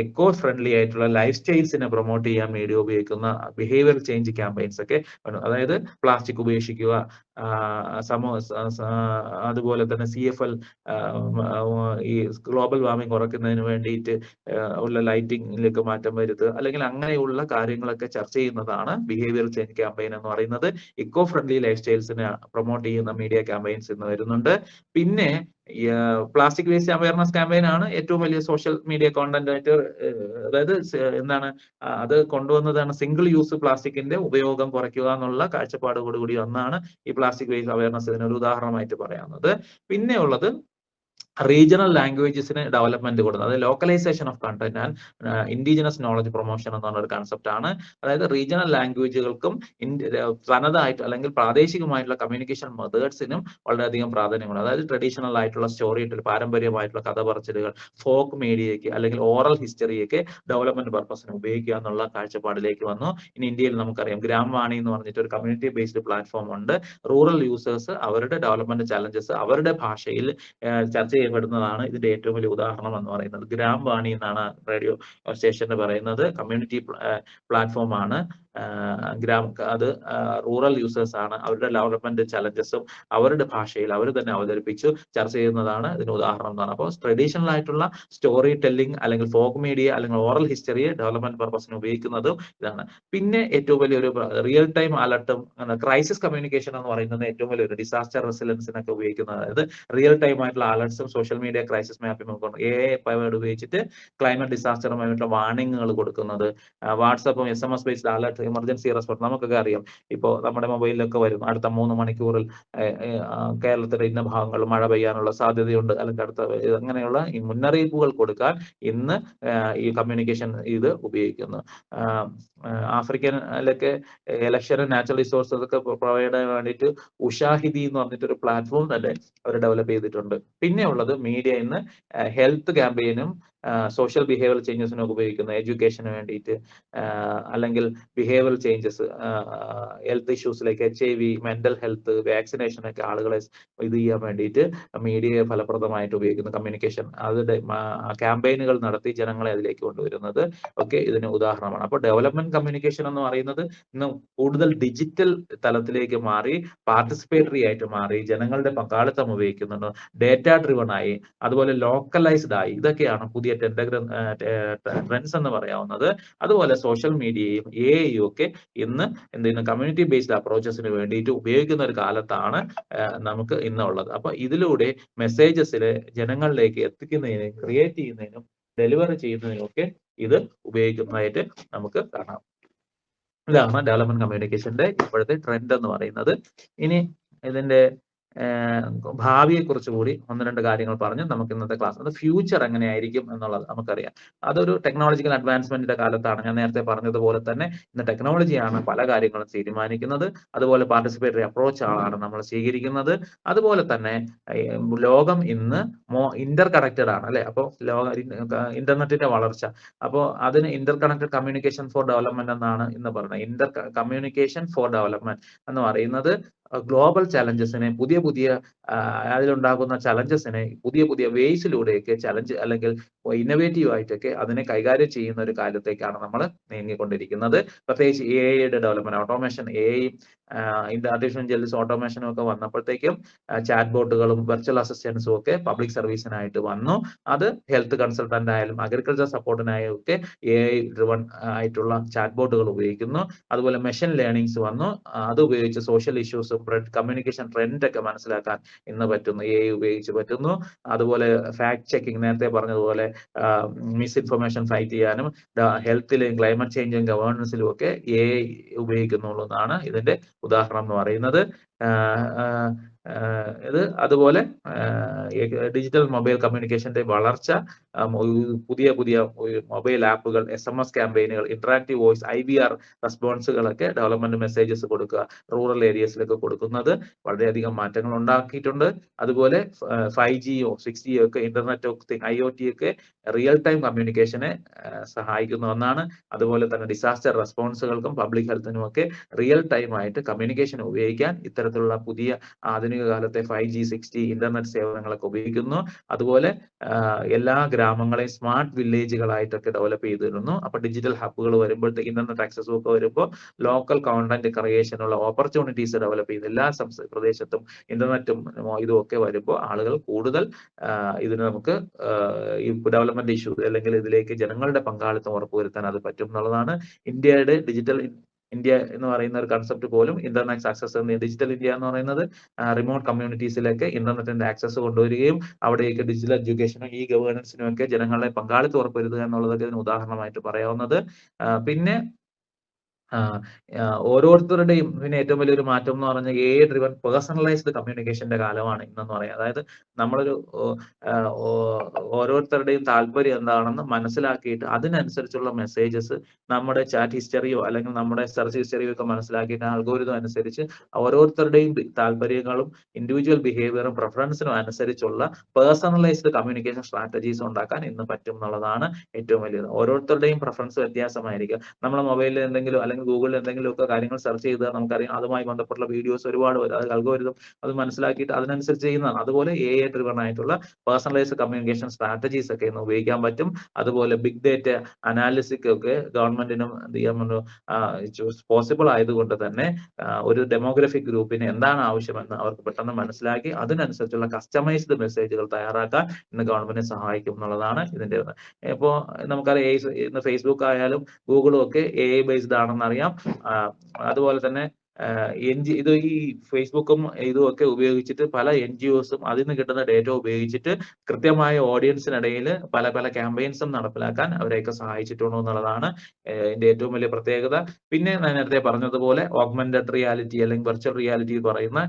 എക്കോ ഫ്രണ്ട്ലി ആയിട്ടുള്ള ലൈഫ് സ്റ്റൈൽസിനെ പ്രൊമോട്ട് ചെയ്യാൻ മീഡിയ ഉപയോഗിക്കുന്ന ബിഹേവിയർ ചേഞ്ച് ക്യാമ്പയിൻസ് ഒക്കെ, അതായത് പ്ലാസ്റ്റിക് ഉപേക്ഷിക്കുക, അതുപോലെ തന്നെ CFL, ഈ ഗ്ലോബൽ വാർമിംഗ് കുറയ്ക്കുന്നതിന് വേണ്ടിയിട്ട് ഉള്ള ലൈറ്റിംഗിലേക്ക് മാറ്റം വരുത്തുക, അല്ലെങ്കിൽ അങ്ങനെയുള്ള കാര്യങ്ങളൊക്കെ ചർച്ച ചെയ്യുന്നതാണ് ബിഹേവിയർ ചേഞ്ച് ക്യാമ്പയിൻ എന്ന് പറയുന്നത്. ഇക്കോ ഫ്രണ്ട്ലി ലൈഫ് സ്റ്റൈൽസിനെ പ്രൊമോട്ട് ചെയ്യുന്ന മീഡിയ ക്യാമ്പയിൻസ് ഇന്ന് വരുന്നുണ്ട്. പിന്നെ പ്ലാസ്റ്റിക് വേസ്റ്റ് അവയർനെസ് ക്യാമ്പയിൻ ആണ് ഏറ്റവും വലിയ സോഷ്യൽ മീഡിയ കോണ്ടന്റ് ആയിട്ട്, അതായത് എന്താണ് അത് കൊണ്ടുവന്നതാണ് സിംഗിൾ യൂസ് പ്ലാസ്റ്റിക്കിന്റെ ഉപയോഗം കുറയ്ക്കുക എന്നുള്ള കാഴ്ചപ്പാടോടുകൂടി ഒന്നാണ് ഈ പ്ലാസ്റ്റിക് വേസ്റ്റ് അവയർനെസ് ഇതിനൊരു ഉദാഹരണമായിട്ട് പറയാവുന്നത്. പിന്നെ ഉള്ളത് റീജിയണൽ ലാംഗ്വേജസിന് ഡെവലപ്മെന്റ് കൊടുക്കുന്നത്, അതായത് localisation of content and indigenous knowledge promotion എന്ന് പറഞ്ഞ ഒരു കൺസെപ്റ്റ് ആണ്. അതായത് റീജിയണൽ ലാംഗ്വേജുകൾക്കും തനതായിട്ട് അല്ലെങ്കിൽ പ്രാദേശികമായിട്ടുള്ള കമ്മ്യൂണിക്കേഷൻ മെത്തേഡ്സിനും വളരെയധികം പ്രാധാന്യമുണ്ട്. അതായത് ട്രഡീഷണൽ ആയിട്ടുള്ള സ്റ്റോറി ടെൽ, പാരമ്പര്യമായിട്ടുള്ള കഥ പറച്ചിലുകൾ, ഫോക്ക് മീഡിയയ്ക്ക് അല്ലെങ്കിൽ ഓറൽ ഹിസ്റ്ററിയൊക്കെ ഡെവലപ്മെന്റ് പർപ്പസിന് ഉപയോഗിക്കുക എന്നുള്ള കാഴ്ചപ്പാടിലേക്ക് വന്നു. ഇനി ഇന്ത്യയിൽ നമുക്കറിയാം ഗ്രാമവാണി എന്ന് പറഞ്ഞിട്ട് ഒരു കമ്മ്യൂണിറ്റി ബേസ്ഡ് പ്ലാറ്റ്ഫോം ഉണ്ട്. റൂറൽ യൂസേഴ്സ് അവരുടെ ഡെവലപ്മെന്റ് ചലഞ്ചസ് അവരുടെ ഭാഷയിൽ ചർച്ച ചെയ്യപ്പെടുന്നതാണ് ഇതിന്റെ ഏറ്റവും വലിയ ഉദാഹരണം എന്ന് പറയുന്നത്. ഗ്രാമവാണി എന്നാണ് റേഡിയോ സ്റ്റേഷന് പറയുന്നത്. കമ്മ്യൂണിറ്റി പ്ലാറ്റ്ഫോം ആണ്. അത് റൂറൽ യൂസേഴ്സ് ആണ്, അവരുടെ ഡെവലപ്മെന്റ് ചലഞ്ചസും അവരുടെ ഭാഷയിൽ അവർ തന്നെ അവതരിപ്പിച്ചു ചർച്ച ചെയ്യുന്നതാണ് ഇതിന് ഉദാഹരണം എന്നാണ്. അപ്പോൾ ട്രഡീഷണൽ ആയിട്ടുള്ള സ്റ്റോറി ടെല്ലിംഗ് അല്ലെങ്കിൽ ഫോക്ക് മീഡിയ അല്ലെങ്കിൽ ഓറൽ ഹിസ്റ്ററിയെ ഡെവലപ്മെന്റ് പർപ്പസിന് ഉപയോഗിക്കുന്നതും ഇതാണ്. പിന്നെ ഏറ്റവും വലിയൊരു റിയൽ ടൈം അലർട്ടും ക്രൈസിസ് കമ്മ്യൂണിക്കേഷൻ എന്ന് പറയുന്നത് ഏറ്റവും വലിയൊരു ഡിസാസ്റ്റർ റെസിലൻസിനൊക്കെ ഉപയോഗിക്കുന്നത്. അതായത് റിയൽ ടൈം ആയിട്ടുള്ള അലർട്ട്സും സോഷ്യൽ മീഡിയ ക്രൈസിസ് മാപ്പിംഗ് കൊണ്ട് AI പവേർഡ് ഉപയോഗിച്ചിട്ട് ക്ലൈമറ്റ് ഡിസാസ്റ്ററുമായിട്ടുള്ള വാർണിങ്ങുകൾ കൊടുക്കുന്നത്, വാട്സപ്പും SMS based alert, emergency response നമുക്കൊക്കെ അറിയാം. ഇപ്പോൾ നമ്മുടെ മൊബൈലിലൊക്കെ വരും അടുത്ത 3 മണിക്കൂറിൽ കേരളത്തിലെ ഇന്ന ഭാഗങ്ങളിൽ മഴ പെയ്യാനുള്ള സാധ്യതയുണ്ട്, അല്ലെങ്കിൽ അടുത്ത അങ്ങനെയുള്ള ഈ മുന്നറിയിപ്പുകൾ കൊടുക്കാൻ ഇന്ന് ഈ കമ്മ്യൂണിക്കേഷൻ ഇത് ഉപയോഗിക്കുന്നു. ആഫ്രിക്കനിലൊക്കെ ഇലക്ഷൻ നാച്ചുറൽ റിസോഴ്സസ് ഒക്കെ പ്രൊവൈഡ് ചെയ്യാൻ വേണ്ടിയിട്ട് ഉഷാഹിദി എന്ന് പറഞ്ഞിട്ടൊരു പ്ലാറ്റ്ഫോം തന്നെ അവർ ഡെവലപ്പ് ചെയ്തിട്ടുണ്ട്. പിന്നെ ഉള്ളത് മീഡിയ ഇന്ന് ഹെൽത്ത് ക്യാമ്പയിനും സോഷ്യൽ ബിഹേവിയർ ചേഞ്ചസിനൊക്കെ ഉപയോഗിക്കുന്നു. എഡ്യൂക്കേഷന് വേണ്ടിയിട്ട്, അല്ലെങ്കിൽ behaviour changes, health issues like HIV, mental health, vaccination ഒക്കെ ആളുകളെ ഇത് ചെയ്യാൻ വേണ്ടിയിട്ട് മീഡിയയെ ഫലപ്രദമായിട്ട് ഉപയോഗിക്കുന്ന കമ്മ്യൂണിക്കേഷൻ, അതിന്റെ ക്യാമ്പയിനുകൾ നടത്തി ജനങ്ങളെ അതിലേക്ക് കൊണ്ടുവരുന്നത് ഒക്കെ ഇതിന് ഉദാഹരണമാണ്. അപ്പോൾ ഡെവലപ്മെന്റ് കമ്മ്യൂണിക്കേഷൻ എന്ന് പറയുന്നത് ഇന്ന് കൂടുതൽ ഡിജിറ്റൽ തലത്തിലേക്ക് മാറി, പാർട്ടിസിപ്പേറ്ററി ആയിട്ട് മാറി, ജനങ്ങളുടെ പങ്കാളിത്തം ഉപയോഗിക്കുന്നുണ്ട്, ഡേറ്റ ഡ്രിവൺ ആയി, അതുപോലെ ലോക്കലൈസ്ഡ് ആയി. ഇതൊക്കെയാണ് പുതിയ ട്രെൻഡ്സ് എന്ന് പറയാവുന്നത്. അതുപോലെ സോഷ്യൽ മീഡിയയും AIയും ഒക്കെ ഇന്ന് എന്ത് ചെയ്യുന്നു, കമ്മ്യൂണിറ്റി ബേസ്ഡ് അപ്രോച്ചസിന് വേണ്ടിയിട്ട് ഉപയോഗിക്കുന്ന ഒരു കാലത്താണ് നമുക്ക് ഇന്നുള്ളത്. അപ്പൊ ഇതിലൂടെ മെസ്സേജസിൽ ജനങ്ങളിലേക്ക് എത്തിക്കുന്നതിനും ക്രിയേറ്റ് ചെയ്യുന്നതിനും ഡെലിവറി ചെയ്യുന്നതിനൊക്കെ ഇത് ഉപയോഗിക്കുന്നതായിട്ട് നമുക്ക് കാണാം. ഇതാണ് ഡെവലപ്മെന്റ് കമ്മ്യൂണിക്കേഷന്റെ ഇപ്പോഴത്തെ ട്രെൻഡ് എന്ന് പറയുന്നത്. ഇനി ഇതിന്റെ ഭാവിയെ കുറിച്ച് കൂടി 1-2 കാര്യങ്ങൾ പറഞ്ഞ് നമുക്ക് ഇന്നത്തെ ക്ലാസ് ഫ്യൂച്ചർ എങ്ങനെയായിരിക്കും എന്നുള്ളത് നമുക്കറിയാം. അതൊരു ടെക്നോളജിക്കൽ അഡ്വാൻസ്മെന്റിന്റെ കാലത്താണ്. ഞാൻ നേരത്തെ പറഞ്ഞതുപോലെ തന്നെ ഇന്ന് ടെക്നോളജിയാണ് പല കാര്യങ്ങളും തീരുമാനിക്കുന്നത്. അതുപോലെ പാർട്ടിസിപ്പേറ്ററി അപ്രോച്ച് ആണ് നമ്മൾ സ്വീകരിക്കുന്നത്. അതുപോലെ തന്നെ ലോകം ഇന്ന് ഇന്റർ കണക്റ്റഡ് ആണ് അല്ലെ. അപ്പോൾ ഇന്റർനെറ്റിന്റെ വളർച്ച, അപ്പോൾ അതിന് Inter connected communication for development എന്നാണ് ഇന്ന് പറയുന്നത്. ഇന്റർ കമ്മ്യൂണിക്കേഷൻ ഫോർ ഡെവലപ്മെന്റ് എന്ന് പറയുന്നത് ഗ്ലോബൽ ചലഞ്ചസിനെ പുതിയ അതിലുണ്ടാകുന്ന ചലഞ്ചസിനെ പുതിയ വേസിലൂടെയൊക്കെ ചലഞ്ച് അല്ലെങ്കിൽ ഇന്നോവേറ്റീവ് ആയിട്ടൊക്കെ അതിനെ കൈകാര്യം ചെയ്യുന്ന ഒരു കാര്യത്തേക്കാണ് നമ്മൾ നീങ്ങിക്കൊണ്ടിരിക്കുന്നത്. പ്രത്യേകിച്ച് AI-യുടെ development, automation, AI, artificial intelligence, ഓട്ടോമേഷനും ഒക്കെ വന്നപ്പോഴത്തേക്കും ചാറ്റ് ബോട്ടുകളും വെർച്വൽ അസിസ്റ്റൻസും ഒക്കെ പബ്ലിക് സർവീസിനായിട്ട് വന്നു. അത് ഹെൽത്ത് കൺസൾട്ടന്റ് ആയാലും അഗ്രികൾച്ചർ സപ്പോർട്ടിനായും ഒക്കെ AI ഡ്രിവൺ ആയിട്ടുള്ള ചാറ്റ് ബോട്ടുകൾ ഉപയോഗിക്കുന്നു. അതുപോലെ മെഷീൻ ലേണിംഗ്സ് വന്നു. അത് ഉപയോഗിച്ച് സോഷ്യൽ ഇഷ്യൂസും കമ്മ്യൂണിക്കേഷൻ ട്രെൻഡ് ഒക്കെ മനസ്സിലാക്കാൻ ഇന്ന് പറ്റുന്നു, AI ഉപയോഗിച്ച് പറ്റുന്നു. അതുപോലെ ഫാക്ട് ചെക്കിംഗ്, നേരത്തെ പറഞ്ഞതുപോലെ മിസ്ഇൻഫർമേഷൻ ഫൈറ്റ് ചെയ്യാനും ഹെൽത്തിലും ക്ലൈമറ്റ് ചേഞ്ചും ഗവേണൻസിലും ഒക്കെ AI ഉപയോഗിക്കുന്നുള്ളതാണ് ഇതിന്റെ ഉദാഹരണം എന്ന് പറയുന്നത്. ഇത് അതുപോലെ ഡിജിറ്റൽ മൊബൈൽ കമ്മ്യൂണിക്കേഷന്റെ വളർച്ച, പുതിയ മൊബൈൽ ആപ്പുകൾ, SMS ക്യാമ്പയിനുകൾ, ഇന്ററാക്റ്റീവ് വോയിസ്, IVR റെസ്പോൺസുകളൊക്കെ ഡെവലപ്മെന്റ് മെസ്സേജസ് കൊടുക്കുക, റൂറൽ ഏരിയസിലൊക്കെ കൊടുക്കുന്നത് വളരെയധികം മാറ്റങ്ങൾ ഉണ്ടാക്കിയിട്ടുണ്ട്. അതുപോലെ 5G-യോ 6G-യോ ഒക്കെ ഇന്റർനെറ്റ് ഓഫ് തിങ്, IoT ഒക്കെ റിയൽ ടൈം കമ്മ്യൂണിക്കേഷനെ സഹായിക്കുന്ന ഒന്നാണ്. അതുപോലെ തന്നെ ഡിസാസ്റ്റർ റെസ്പോൺസുകൾക്കും പബ്ലിക് ഹെൽത്തിനും ഒക്കെ റിയൽ ടൈം ആയിട്ട് കമ്മ്യൂണിക്കേഷൻ ഉപയോഗിക്കാൻ ഇത്തരത്തിലുള്ള പുതിയ ആധുനിക കാലത്തെ 5G 6G ഇന്റർനെറ്റ് സേവനങ്ങളൊക്കെ ഉപയോഗിക്കുന്നു. അതുപോലെ എല്ലാ ഗ്രാമങ്ങളെയും സ്മാർട്ട് വില്ലേജുകളായിട്ടൊക്കെ ഡെവലപ്പ് ചെയ്തിരുന്നു. അപ്പൊ ഡിജിറ്റൽ ഹബ്ബുകൾ വരുമ്പോഴത്തേക്ക് ഇന്റർനെറ്റ് ആക്സസും ഒക്കെ വരുമ്പോൾ ലോക്കൽ കോണ്ടന്റ് ക്രിയേഷനുള്ള ഓപ്പർച്യൂണിറ്റീസ് ഡെവലപ്പ് ചെയ്ത് എല്ലാ പ്രദേശത്തും ഇന്റർനെറ്റും ഇതും ഒക്കെ വരുമ്പോൾ ആളുകൾ കൂടുതൽ ഇതിന് നമുക്ക് ഈ ഡെവലപ്മെന്റ് ഇഷ്യൂ അല്ലെങ്കിൽ ഇതിലേക്ക് ജനങ്ങളുടെ പങ്കാളിത്തം ഉറപ്പുവരുത്താൻ അത് പറ്റും എന്നുള്ളതാണ്. ഇന്ത്യയുടെ ഡിജിറ്റൽ ഇന്ത്യ എന്ന് പറയുന്ന ഒരു കൺസെപ്റ്റ് പോലും ഇന്റർനെറ്റ് ആക്സസ് എന്ന്, ഡിജിറ്റൽ ഇന്ത്യ എന്ന് പറയുന്നത് റിമോട്ട് കമ്മ്യൂണിറ്റീസിലേക്ക് ഇന്റർനെറ്റിന്റെ ആക്സസ് കൊണ്ടുവരികയും അവിടേക്ക് ഡിജിറ്റൽ എഡ്യൂക്കേഷനും ഗവേണൻസിനും ഒക്കെ ജനങ്ങളെ പങ്കാളിത്തം ഉറപ്പുവരുത്തുക എന്നുള്ളതൊക്കെ ഇതിന് ഉദാഹരണമായിട്ട് പറയാവുന്നത്. പിന്നെ ഓരോരുത്തരുടെയും പിന്നെ ഏറ്റവും വലിയൊരു മാറ്റം എന്ന് പറഞ്ഞാൽ AI ഡ്രിവൺ പേഴ്സണലൈസ്ഡ് കമ്മ്യൂണിക്കേഷന്റെ കാലമാണ് ഇന്നെന്ന് പറയാം. അതായത് നമ്മളൊരു ഓരോരുത്തരുടെയും താല്പര്യം എന്താണെന്ന് മനസ്സിലാക്കിയിട്ട് അതിനനുസരിച്ചുള്ള മെസ്സേജസ് നമ്മുടെ ചാറ്റ് ഹിസ്റ്ററിയോ അല്ലെങ്കിൽ നമ്മുടെ സെർച്ച് ഹിസ്റ്ററിയോ ഒക്കെ മനസ്സിലാക്കിയിട്ട് അൽഗോരിതം അനുസരിച്ച് ഓരോരുത്തരുടെയും താല്പര്യങ്ങളും ഇൻഡിവിജ്വൽ ബിഹേവിയറും പ്രിഫറൻസിനും അനുസരിച്ചുള്ള പേഴ്സണലൈസ്ഡ് കമ്മ്യൂണിക്കേഷൻ സ്ട്രാറ്റജീസ് ഉണ്ടാക്കാൻ ഇന്ന് പറ്റും എന്നുള്ളതാണ് ഏറ്റവും വലിയത്. ഓരോരുത്തരുടെയും പ്രിഫറൻസ് വ്യത്യാസമായിരിക്കും. നമ്മുടെ മൊബൈലിൽ എന്തെങ്കിലും അല്ലെങ്കിൽ ഗൂഗിളിൽ എന്തെങ്കിലുമൊക്കെ കാര്യങ്ങൾ സെർച്ച് ചെയ്താൽ നമുക്കറിയാം അതുമായി ബന്ധപ്പെട്ടുള്ള വീഡിയോസ് ഒരുപാട് വരും. അത് അൽഗോരിതം അത് മനസ്സിലാക്കിയിട്ട് അതിനനുസരിച്ച് ചെയ്യുന്നതാണ്. അതുപോലെ AI ഡ്രിവൺ ആയിട്ടുള്ള പേഴ്സണലൈസ്ഡ് കമ്മ്യൂണിക്കേഷൻ സ്ട്രാറ്റജീസ് ഒക്കെ ഇന്ന് ഉപയോഗിക്കാൻ പറ്റും. അതുപോലെ ബിഗ് ഡേറ്റ അനാലിസിസ് ഒക്കെ ഗവൺമെന്റിനും എന്ത് ചെയ്യാൻ പോസിബിൾ ആയതുകൊണ്ട് തന്നെ ഒരു ഡെമോഗ്രഫിക് ഗ്രൂപ്പിന് എന്താണ് ആവശ്യമെന്ന് അവർക്ക് പെട്ടെന്ന് മനസ്സിലാക്കി അതിനനുസരിച്ചുള്ള കസ്റ്റമൈസ്ഡ് മെസ്സേജുകൾ തയ്യാറാക്കാൻ ഇന്ന് ഗവൺമെന്റിനെ സഹായിക്കും എന്നുള്ളതാണ് ഇതിന്റെ. ഇപ്പോൾ നമുക്കറിയാം ഇന്ന് ഫേസ്ബുക്ക് ആയാലും ഗൂഗിളും ഒക്കെ AI ബേസ്ഡ് ആണെന്ന് അറിയാം. അതുപോലെ തന്നെ ഇത് ഈ ഫേസ്ബുക്കും ഇതും ഒക്കെ ഉപയോഗിച്ചിട്ട് പല NGOസും അതിൽ നിന്ന് കിട്ടുന്ന ഡേറ്റ ഉപയോഗിച്ചിട്ട് കൃത്യമായ ഓഡിയൻസിനിടയിൽ പല ക്യാമ്പയിൻസും നടപ്പിലാക്കാൻ അവരെയൊക്കെ സഹായിച്ചിട്ടുണ്ടോ എന്നുള്ളതാണ് ഇതിന്റെ ഏറ്റവും വലിയ പ്രത്യേകത. പിന്നെ ഞാൻ നേരത്തെ പറഞ്ഞതുപോലെ ഓഗ്മെന്റഡ് റിയാലിറ്റി അല്ലെങ്കിൽ വെർച്വൽ റിയാലിറ്റി പറയുന്ന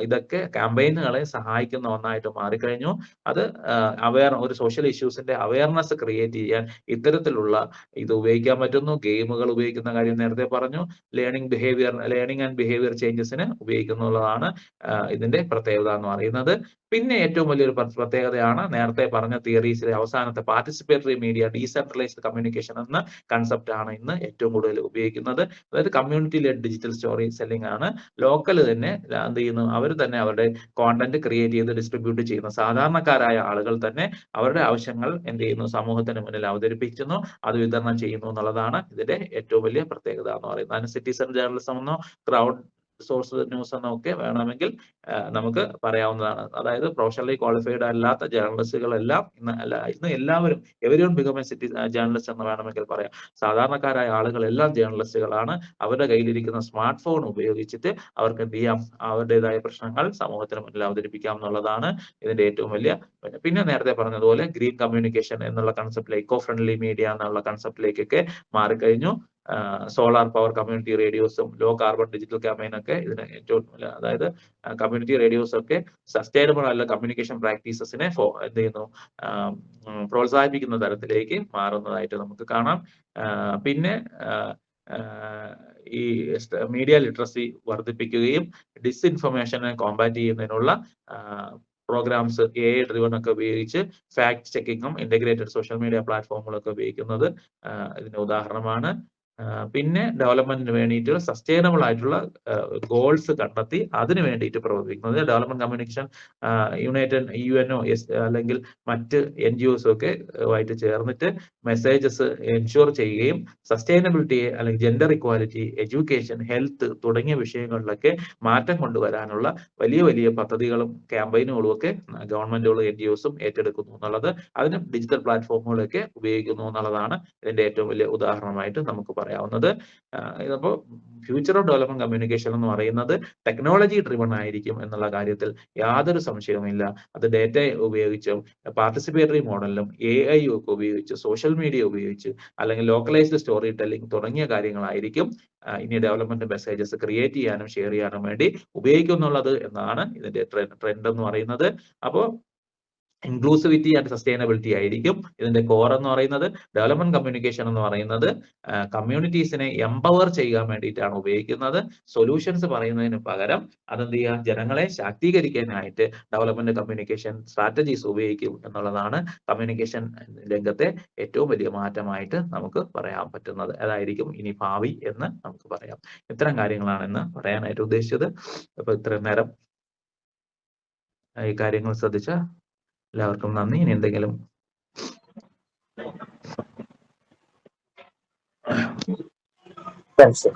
ഇതൊക്കെ ക്യാമ്പയിനുകളെ സഹായിക്കുന്ന ഒന്നായിട്ട് മാറിക്കഴിഞ്ഞു. അത് ഒരു സോഷ്യൽ ഇഷ്യൂസിന്റെ അവയർനെസ് ക്രിയേറ്റ് ചെയ്യാൻ ഇത്തരത്തിലുള്ള ഇത് ഉപയോഗിക്കാൻ പറ്റുന്നു. ഗെയിമുകൾ ഉപയോഗിക്കുന്ന കാര്യം നേരത്തെ പറഞ്ഞു. ലേണിംഗ് ആൻഡ് ബിഹേവിയർ ചേഞ്ചസിന് ഉപയോഗിക്കുന്നുള്ളതാണ് ഇതിന്റെ പ്രത്യേകത എന്ന് പറയുന്നത്. പിന്നെ ഏറ്റവും വലിയൊരു പ്രത്യേകതയാണ് നേരത്തെ പറഞ്ഞ തിയറീസിലെ അവസാനത്തെ പാർട്ടിസിപ്പേറ്ററി മീഡിയ ഡീസെൻട്രലൈസ്ഡ് കമ്മ്യൂണിക്കേഷൻ എന്ന കൺസെപ്റ്റ് ആണ് ഇന്ന് ഏറ്റവും കൂടുതൽ ഉപയോഗിക്കുന്നത്. അതായത് community led digital storytelling ആണ്. ലോക്കൽ തന്നെ എന്ത് ചെയ്യുന്നു, അവർ തന്നെ അവരുടെ കോണ്ടന്റ് ക്രിയേറ്റ് ചെയ്ത് ഡിസ്ട്രിബ്യൂട്ട് ചെയ്യുന്നു. സാധാരണക്കാരായ ആളുകൾ തന്നെ അവരുടെ ആവശ്യങ്ങൾ എന്ത് ചെയ്യുന്നു, സമൂഹത്തിന് മുന്നിൽ അവതരിപ്പിക്കുന്നു, അത് വിതരണം ചെയ്യുന്നു എന്നുള്ളതാണ് ഇതിന്റെ ഏറ്റവും വലിയ പ്രത്യേകത എന്ന് പറയുന്നത്. അതിന് സിറ്റിസൺ ജേർണലിസം എന്നോ ക്രൗഡ് സോഴ്സ് ന്യൂസ് എന്നൊക്കെ വേണമെങ്കിൽ നമുക്ക് പറയാവുന്നതാണ്. അതായത് പ്രൊഫഷണലി ക്വാളിഫൈഡ് അല്ലാത്ത ജേർണലിസ്റ്റുകളെല്ലാം ഇന്ന് എല്ലാവരും എവരിവൺ ബിക്കം എ ജേർണലിസ്റ്റ് എന്ന് വേണമെങ്കിൽ പറയാം. സാധാരണക്കാരായ ആളുകളെല്ലാം ജേർണലിസ്റ്റുകളാണ്. അവരുടെ കയ്യിലിരിക്കുന്ന സ്മാർട്ട് ഫോൺ ഉപയോഗിച്ചിട്ട് അവർക്ക് എന്ത് ചെയ്യാം, അവരുടേതായ പ്രശ്നങ്ങൾ സമൂഹത്തിന് മുന്നിൽ അവതരിപ്പിക്കാം എന്നുള്ളതാണ് ഇതിന്റെ ഏറ്റവും വലിയ. പിന്നെ നേരത്തെ പറഞ്ഞതുപോലെ ഗ്രീൻ കമ്മ്യൂണിക്കേഷൻ എന്നുള്ള കൺസെപ്റ്റിലേക്ക്, ഇക്കോ ഫ്രണ്ട്ലി മീഡിയ എന്നുള്ള കൺസെപ്റ്റിലേക്കൊക്കെ മാറിക്കഴിഞ്ഞു. സോളാർ പവർ കമ്മ്യൂണിറ്റി റേഡിയോസും ലോ കാർബൺ ഡിജിറ്റൽ ക്യാമ്പയിൻ ഒക്കെ ഇതിന് ഏറ്റവും, അതായത് കമ്മ്യൂണിറ്റി റേഡിയോസ് ഒക്കെ സസ്റ്റൈനബിൾ ആയുള്ള കമ്മ്യൂണിക്കേഷൻ പ്രാക്ടീസസിനെ എന്ത് ചെയ്യുന്നു, പ്രോത്സാഹിപ്പിക്കുന്ന തരത്തിലേക്ക് മാറുന്നതായിട്ട് നമുക്ക് കാണാം. പിന്നെ ഈ മീഡിയ ലിറ്ററസി വർദ്ധിപ്പിക്കുകയും ഡിസ്ഇൻഫർമേഷനെ കോമ്പാറ്റ് ചെയ്യുന്നതിനുള്ള പ്രോഗ്രാംസ് AI ഡ്രിവൺ ഒക്കെ ഉപയോഗിച്ച് ഫാക്ട് ചെക്കിങ്ങും ഇന്റഗ്രേറ്റഡ് സോഷ്യൽ മീഡിയ പ്ലാറ്റ്ഫോമുകളൊക്കെ ഉപയോഗിക്കുന്നത് ഇതിന് ഉദാഹരണമാണ്. പിന്നെ ഡെവലപ്മെന്റിന് വേണ്ടിയിട്ട് സസ്റ്റൈനബിൾ ആയിട്ടുള്ള ഗോൾസ് കണ്ടെത്തി അതിന് വേണ്ടിയിട്ട് പ്രവർത്തിക്കുന്നത്. ഡെവലപ്മെന്റ് കമ്മ്യൂണിക്കേഷൻ UNO അല്ലെങ്കിൽ മറ്റ് NGOs ഒക്കെ ആയിട്ട് ചേർന്നിട്ട് മെസ്സേജസ് എൻഷുർ ചെയ്യുകയും സസ്റ്റൈനബിലിറ്റിയെ അല്ലെങ്കിൽ ജെൻഡർ ഇക്വാലിറ്റി, എഡ്യൂക്കേഷൻ, ഹെൽത്ത് തുടങ്ങിയ വിഷയങ്ങളിലൊക്കെ മാറ്റം കൊണ്ടുവരാനുള്ള വലിയ വലിയ പദ്ധതികളും ക്യാമ്പയിനുകളും ഒക്കെ ഗവൺമെന്റുകളും NGOസും ഏറ്റെടുക്കുന്നു എന്നുള്ളത്, അതിന് ഡിജിറ്റൽ പ്ലാറ്റ്ഫോമുകളൊക്കെ ഉപയോഗിക്കുന്നു എന്നുള്ളതാണ് ഇതിന്റെ ഏറ്റവും വലിയ ഉദാഹരണമായിട്ട് നമുക്ക് പറയാവുന്നത്. ഇതിപ്പോ ഫ്യൂച്ചർ ഓഫ് ഡെവലപ്മെന്റ് കമ്മ്യൂണിക്കേഷൻ എന്ന് പറയുന്നത് ടെക്നോളജി ഡ്രിവൺ ആയിരിക്കും എന്നുള്ള കാര്യത്തിൽ യാതൊരു സംശയവുമില്ല. അത് ഡേറ്റ ഉപയോഗിച്ചും പാർട്ടിസിപ്പേറ്ററി മോഡലിലും AI ഒക്കെ ഉപയോഗിച്ച് സോഷ്യൽ മീഡിയ ഉപയോഗിച്ച് അല്ലെങ്കിൽ ലോക്കലൈസ്ഡ് സ്റ്റോറി ടെല്ലിംഗ് തുടങ്ങിയ കാര്യങ്ങളായിരിക്കും ഇനി ഡെവലപ്മെന്റ് മെസ്സേജസ് ക്രിയേറ്റ് ചെയ്യാനും ഷെയർ ചെയ്യാനും വേണ്ടി ഉപയോഗിക്കുന്നുള്ളത് എന്നാണ് ഇതിന്റെ ട്രെൻഡ് എന്ന് പറയുന്നത്. അപ്പോൾ ഇൻക്ലൂസിവിറ്റി ആൻഡ് സസ്റ്റൈനബിലിറ്റി ആയിരിക്കും ഇതിന്റെ കോർ എന്ന് പറയുന്നത്. ഡെവലപ്മെന്റ് കമ്മ്യൂണിക്കേഷൻ എന്ന് പറയുന്നത് കമ്മ്യൂണിറ്റീസിനെ എംപവർ ചെയ്യാൻ വേണ്ടിയിട്ടാണ് ഉപയോഗിക്കുന്നത്. സൊല്യൂഷൻസ് പറയുന്നതിന് പകരം അതെന്ത് ചെയ്യുക, ജനങ്ങളെ ശാക്തീകരിക്കാനായിട്ട് ഡെവലപ്മെന്റ് കമ്മ്യൂണിക്കേഷൻ സ്ട്രാറ്റജീസ് ഉപയോഗിക്കും എന്നുള്ളതാണ് കമ്മ്യൂണിക്കേഷൻ രംഗത്തെ ഏറ്റവും വലിയ മാറ്റമായിട്ട് നമുക്ക് പറയാൻ പറ്റുന്നത്. അതായിരിക്കും ഇനി ഭാവി എന്ന് നമുക്ക് പറയാം. ഇത്തരം കാര്യങ്ങളാണ് ഇന്ന് പറയാനായിട്ട് ഉദ്ദേശിച്ചത്. അപ്പൊ ഇത്രയും നേരം ഈ കാര്യങ്ങൾ ശ്രദ്ധിച്ച എല്ലാവർക്കും നന്ദി. ഇനി എന്തെങ്കിലും Thanks, sir.